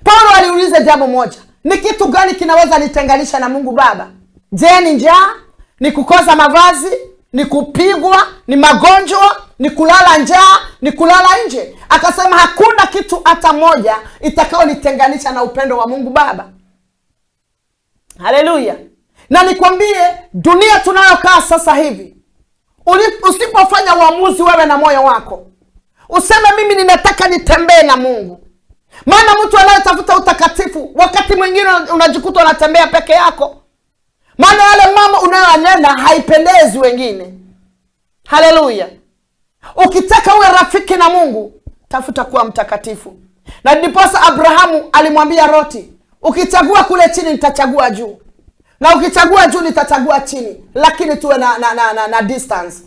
Paulo aliuliza jambo moja, ni kitu gani kinaweza nitenganisha na Mungu Baba? Je, ni njaa? Ni kukosa mavazi? Ni kupigwa? Ni magonjwa? Ni kulala njaa? Ni kulala nje? Akasema hakuna kitu hata moja itakao nitenganisha na upendo wa Mungu Baba. Haleluya. Na nikwambie, dunia tunayokaa sasa hivi, usipofanya uamuzi wewe na moyo wako, useme mimi ninataka nitembee na Mungu. Maana mtu anayetafuta utakatifu, wakati mwingine unajikuta unatembea peke yako. Maana yale mambo unayoyanena haipendezi wengine. Haleluya. Ukitaka uwe rafiki na Mungu, tafuta kuwa mtakatifu. Na ndiposa Abrahamu alimwambia Loti, ukichagua kule chini nitachagua juu, na ukichagua juu nitachagua chini, lakini tuwe na distance.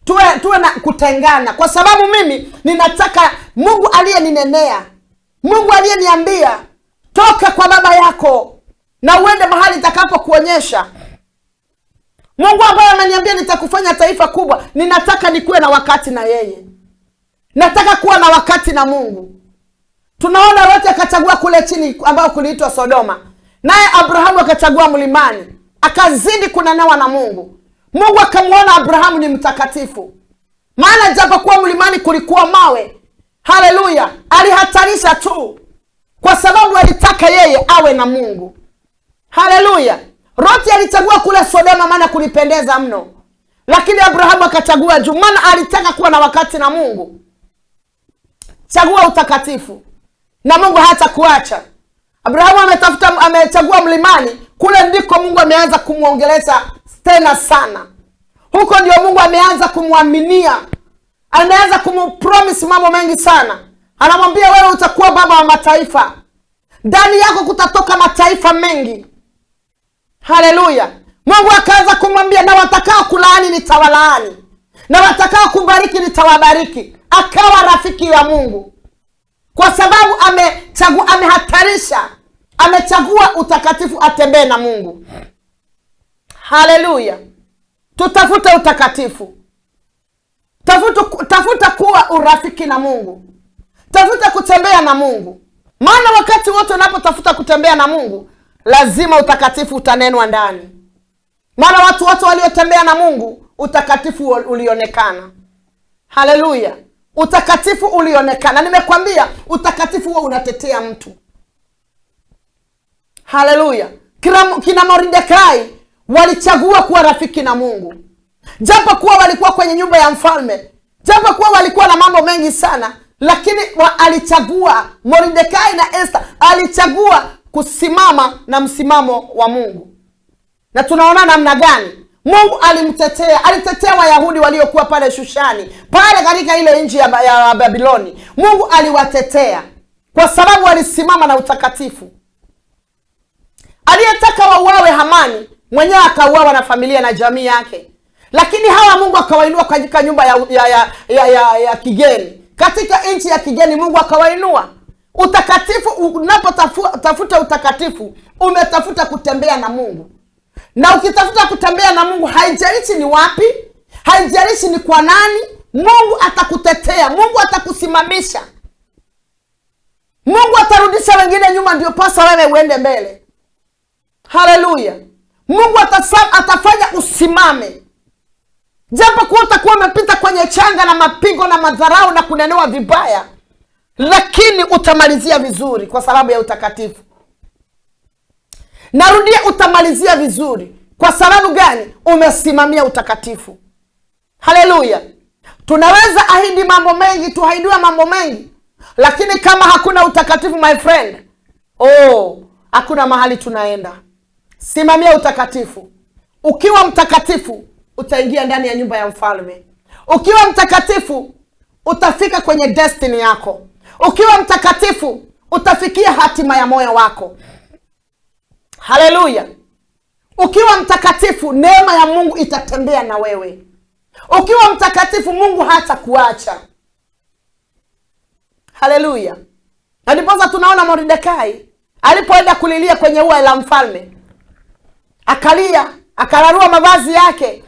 Tuwe na kutengana, kwa sababu mimi ninataka Mungu aliyeninenea, Mungu aliyeniambia toka kwa baba yako na uende mahali nitakapo kuonyesha. Mungu ambaye ameniambia nitakufanya taifa kubwa, ninataka nikuwe na wakati na yeye. Nataka kuwa na wakati na Mungu. Tunaona Loti akachagua kule chini ambao kuliitwa Sodoma. Naye Abrahamu akachagua mlimani, akazidi kunenewa na Mungu. Mungu akamuona Abrahamu ni mtakatifu. Maana japokuwa mlimani kulikuwa mawe, haleluya, alihatarisha tu kwa sababu alitaka yeye awe na Mungu. Haleluya. Loti alichagua kule Sodoma maana kulipendeza mno, lakini Abrahamu akachagua juu maana alitaka kuwa na wakati na Mungu. Chagua utakatifu na Mungu hata kuacha. Abrahamu amechagua mlimani, kule ndiko Mungu ameanza kumuongeleza tena sana. Huko ndio Mungu ameanza kumwaminia. Ameanza kumpromise mambo mengi sana. Anamwambia wewe utakuwa baba wa mataifa. Ndani yako kutatoka mataifa mengi. Haleluya. Mungu akaanza kumwambia na watakao kulaani nitawalaani, na watakao kubariki nitawabariki. Akawa rafiki wa Mungu. kwa sababu amehatarisha, amechagua utakatifu, atembee na Mungu. Haleluya. Tutafute utakatifu. Tafuta kuwa urafiki na Mungu. Tafuta kutembea na Mungu. Maana wakati wote unapotafuta kutembea na Mungu, lazima utakatifu utanenwa ndani. Maana watu wote waliotembea na Mungu, utakatifu ulionekana. Haleluya. Utakatifu ulionekana. Nimekwambia utakatifu huo unatetea mtu. Haleluya. Kina Mordekai walichagua kuwa rafiki na Mungu. Japo kuwa walikuwa kwenye nyumba ya mfalme, japo kuwa walikuwa na mambo mengi sana, lakini alichagua, Mordekai na Esther alichagua kusimama na msimamo wa Mungu. Na tunaona namna gani Mungu alimtetea. Alitetea Wayahudi waliokuwa pale Shushani, pale katika ile nchi ya Babiloni. Mungu aliwatetea kwa sababu alisimama na utakatifu. Aliyetaka wauawe Hamani, mwenyewe akauawa na familia na jamii yake. Lakini hawa Mungu akawainua katika nyumba ya kigeni. Katika nchi ya kigeni Mungu akawainua. Utakatifu, unapotafuta utakatifu, umetafuta kutembea na Mungu. Na ukitafuta kutembea na Mungu, haijalishi ni wapi, haijalishi ni kwa nani, Mungu atakutetea, Mungu atakusimamisha. Mungu atarudisha wengine nyuma, ndio pasa wewe uende mbele. Haleluya. Mungu atafanya usimame. Japo kuwa utakuwa umepita kwenye changa na mapigo na madharau na kunenewa vibaya, lakini utamalizia vizuri kwa sababu ya utakatifu. Narudia, utamalizia vizuri. Kwa sababu gani? Umesimamia utakatifu. Haleluya. Tunaweza ahidi mambo mengi, tuhaidiwa mambo mengi, lakini kama hakuna utakatifu, my friend, hakuna mahali tunaenda. Simamia utakatifu. Ukiwa mtakatifu, utaingia ndani ya nyumba ya mfalme. Ukiwa mtakatifu, utafika kwenye destiny yako. Ukiwa mtakatifu, utafikia hatima ya moyo wako. Haleluya. Ukiwa mtakatifu, neema ya Mungu itatembea na wewe. Ukiwa mtakatifu, Mungu hata kuacha. Haleluya. Na ndiposa tunaona Mordekai alipoenda kulilia kwenye ua la mfalme, akalia, akararua mavazi yake.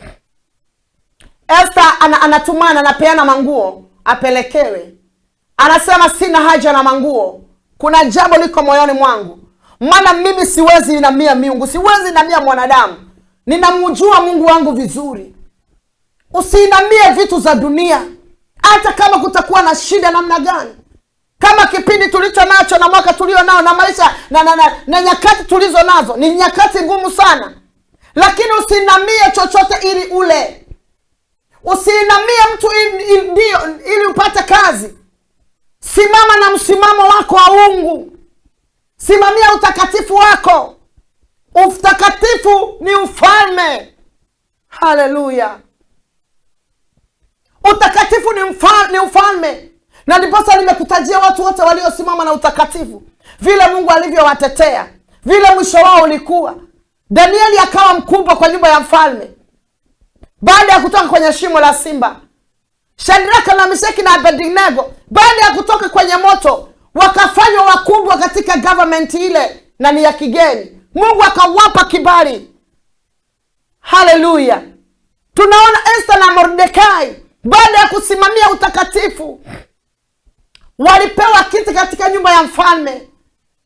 Esther anatumana, anapeana manguo apelekewe. Anasema sina haja na manguo, kuna jambo liko moyoni mwangu. Maana mimi siwezi inamia miungu, siwezi inamia mwanadamu. Ninamjua Mungu wangu vizuri. Usiinamie vitu za dunia, hata kama kutakuwa na shida namna gani. Kama kipindi tulicho nacho na mwaka tulio nao na maisha na nyakati tulizo nazo ni nyakati ngumu sana, lakini usiinamie chochote ili ule. Usiinamie mtu ili upate kazi. Simama na msimamo wako wa uungu. Simamia utakatifu wako. Utakatifu ni ufalme. Haleluya. Utakatifu ni ufalme. Na ndiposa nimekutajia watu wote waliosimama na utakatifu, vile Mungu alivyowatetea, vile mwisho wao ulikuwa. Danieli akawa mkubwa kwa nyumba ya mfalme baada ya kutoka kwenye shimo la simba. Shadraka na Meshaki na Abednego baada ya kutoka kwenye moto wakafanywa wakubwa katika government ile na ni ya kigeni. Mungu akawapa kibali. Haleluya. Tunaona Esther na Mordekai baada ya kusimamia utakatifu walipewa kiti katika nyumba ya mfalme.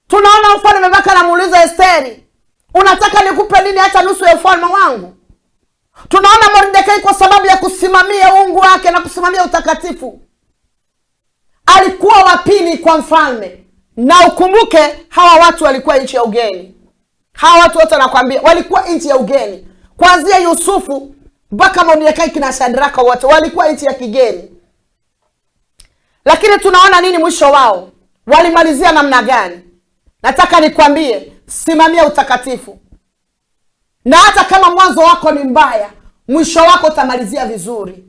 Tunaona mfalme mpaka anamuuliza Esteri, unataka nikupe nini hata nusu ya ufalme wangu? Tunaona Mordekai kwa sababu ya kusimamia uungu wake na kusimamia utakatifu, alikuwa wa pili kwa mfalme. Na ukumbuke hawa watu walikuwa nchi ya ugeni. Hawa watu wote nakwambia walikuwa nchi ya ugeni. Kuanzia Yusufu mpaka Mordekai kina Shadraka wote walikuwa nchi ya kigeni. Lakini tunaona nini mwisho wao? Walimalizia namna gani? Nataka nikwambie, simamia utakatifu. Na hata kama mwanzo wako ni mbaya, mwisho wako utamalizia vizuri.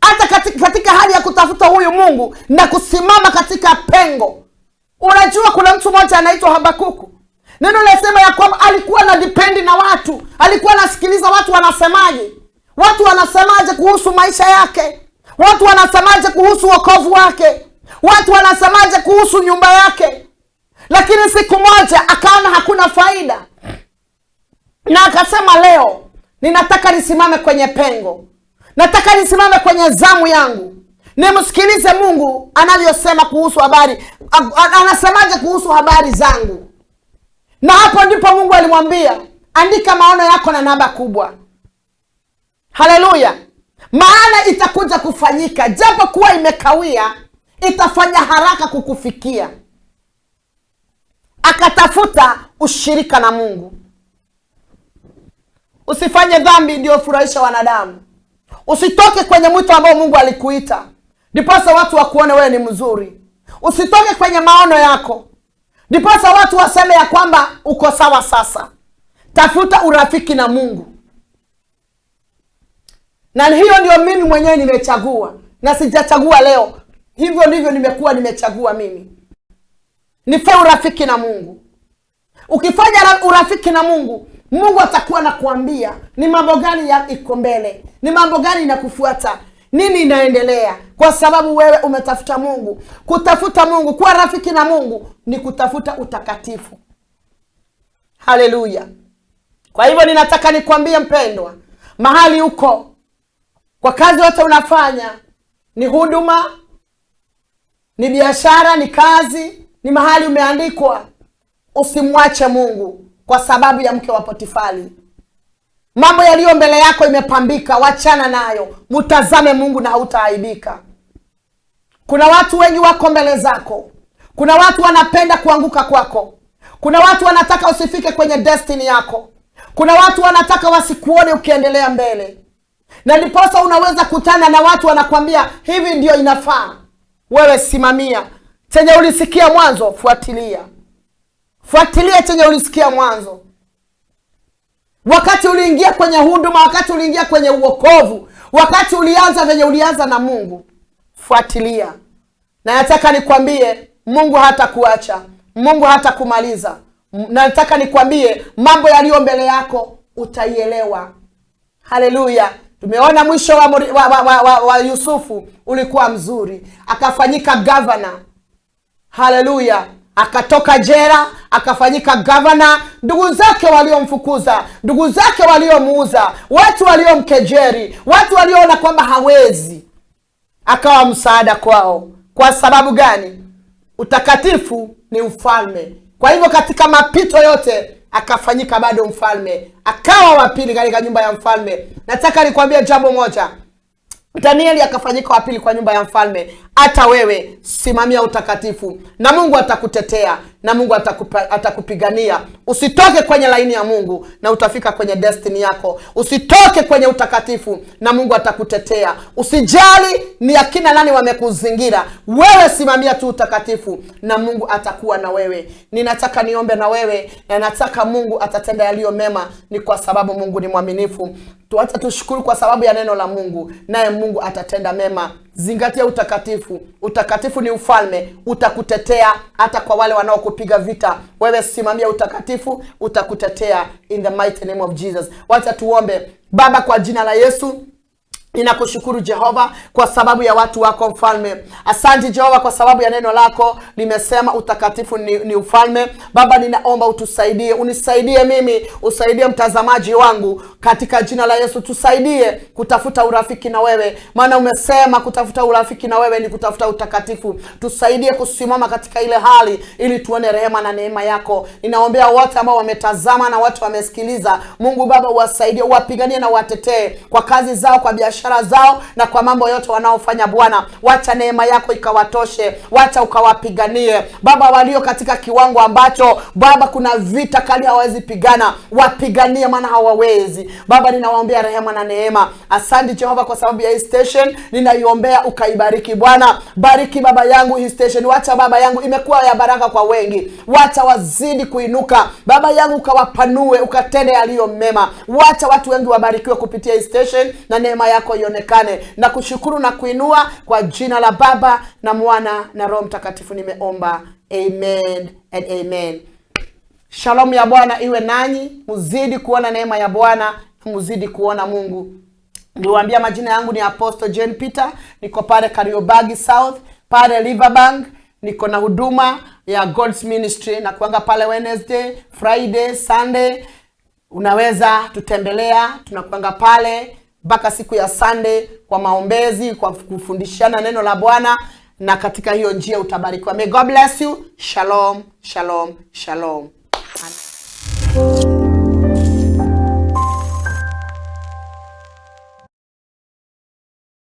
Hata katika hali ya kutafuta huyu Mungu na kusimama katika pengo. Unajua kuna mtu mmoja anaitwa Habakuku. Neno linasema ya kwamba alikuwa na dipendi na watu. Alikuwa anasikiliza watu wanasemaje. Watu wanasemaje kuhusu maisha yake. Watu wanasemaje kuhusu wokovu wake. watu wanasemaje kuhusu nyumba yake. Lakini siku moja akaona hakuna faida, na akasema leo ninataka nisimame kwenye pengo, nataka nisimame kwenye zamu yangu, nimsikilize Mungu anavyosema kuhusu habari, anasemaje kuhusu habari zangu. Na hapo ndipo Mungu alimwambia, andika maono yako na namba kubwa. Haleluya. Maana itakuja kufanyika, japo kuwa imekawia, itafanya haraka kukufikia. Akatafuta ushirika na Mungu. Usifanye dhambi ndio furahisha wanadamu. Usitoke kwenye mwito ambao Mungu alikuita ndiposa watu wakuone wewe ni mzuri. Usitoke kwenye maono yako ndiposa watu waseme ya kwamba uko sawa sasa. Tafuta urafiki na Mungu. Na hiyo ndio mimi mwenyewe nimechagua, na sijachagua leo. Hivyo ndivyo nimechagua mimi. Nifanye urafiki na Mungu. Ukifanya urafiki na Mungu, Mungu atakuwa na kuambia ni mambo gani ya iko mbele, ni mambo gani inakufuata, nini inaendelea, kwa sababu wewe umetafuta Mungu. Kutafuta Mungu, kuwa rafiki na Mungu ni kutafuta utakatifu. Haleluya. Kwa hivyo ninataka nikwambie mpendwa, mahali uko, kwa kazi yote unafanya, ni huduma, ni biashara, ni kazi, ni mahali umeandikwa, usimwache Mungu kwa sababu ya mke wa Potifari. Mambo yaliyo mbele yako imepambika, wachana nayo. Mtazame Mungu na hautaaibika. Kuna watu wengi wako mbele zako. Kuna watu wanapenda kuanguka kwako. Kuna watu wanataka usifike kwenye destiny yako. Kuna watu wanataka wasikuone ukiendelea mbele. Na ndiposa unaweza kutana na watu wanakwambia hivi ndio inafaa. Wewe simamia chenye ulisikia mwanzo, fuatilia. Fuatilia chenye ulisikia mwanzo. Wakati uliingia kwenye huduma, wakati uliingia kwenye uokovu, wakati ulianza venye ulianza na Mungu, fuatilia. Na nataka nikwambie Mungu hata kuacha, Mungu hata kumaliza. Na nataka nikwambie mambo yaliyo mbele yako utaielewa. Haleluya. Tumeona mwisho wa Yusufu ulikuwa mzuri, akafanyika governor. Haleluya. Akatoka jela, akafanyika governor. Ndugu zake waliomfukuza, ndugu zake waliomuuza, watu waliomkejeri, watu waliona kwamba hawezi, akawa msaada kwao. Kwa sababu gani? Utakatifu ni ufalme. Kwa hivyo katika mapito yote akafanyika bado mfalme, akawa wa pili katika nyumba ya mfalme. Nataka nikwambie jambo moja, Danieli akafanyika wa pili kwa nyumba ya mfalme. Hata wewe simamia utakatifu na Mungu atakutetea, na Mungu atakupigania. Usitoke kwenye laini ya Mungu na utafika kwenye destiny yako. Usitoke kwenye utakatifu na Mungu atakutetea. Usijali ni akina nani wamekuzingira, wewe simamia tu utakatifu na Mungu atakuwa na wewe. Ninataka niombe na wewe, na nataka Mungu atatenda yaliyo mema, ni kwa sababu Mungu ni mwaminifu. Tuacha tushukuru kwa sababu ya neno la Mungu, naye Mungu atatenda mema. Zingatia utakatifu. Utakatifu ni ufalme, utakutetea hata kwa wale wanaokupiga vita. Wewe simamia utakatifu, utakutetea in the mighty name of Jesus. Wacha tuombe. Baba, kwa jina la Yesu, ninakushukuru Jehova kwa sababu ya watu wako mfalme. Asante Jehova kwa sababu ya neno lako limesema utakatifu ni ufalme. Baba, ninaomba utusaidie, unisaidie mimi, usaidie mtazamaji wangu katika jina la Yesu. Tusaidie kutafuta urafiki na wewe, maana umesema kutafuta urafiki na wewe ni kutafuta utakatifu. Tusaidie kusimama katika ile hali ili tuone rehema na neema yako. Ninaombea wote ambao wametazama na watu wamesikiliza. Mungu Baba, uwasaidie, uwapiganie na uwatetee kwa kazi zao, kwa biashara zao na kwa mambo yote wanaofanya. Bwana, wacha neema yako ikawatoshe, wacha ukawapiganie Baba, walio katika kiwango ambacho Baba kuna vita kali hawawezi pigana, wapiganie maana hawawezi. Baba, ninawaombea rehema na neema. Asante Jehova kwa sababu ya hii station, ninaiombea ukaibariki Bwana. Bariki baba yangu hii station, wacha baba yangu imekuwa ya baraka kwa wengi, wacha wazidi kuinuka baba yangu, ukawapanue, ukatende yaliyo mema. Wacha watu wengi wabarikiwe kupitia hii station na neema yako ionekane. Na kushukuru na kuinua kwa jina la Baba na Mwana na Roho Mtakatifu nimeomba. Amen and amen. Shalom ya Bwana iwe nanyi. Muzidi kuona neema ya Bwana, muzidi kuona Mungu. Niwaambia majina yangu ni Apostle Jane Peter, niko pale Kariobangi South. pale Riverbank. Niko na huduma ya God's Ministry na kuanga pale Wednesday, Friday, Sunday. Unaweza tutembelea, tunakuanga pale mpaka siku ya Sunday kwa maombezi, kwa kufundishana neno la Bwana, na katika hiyo njia utabarikiwa. May God bless you. Shalom, shalom, shalom.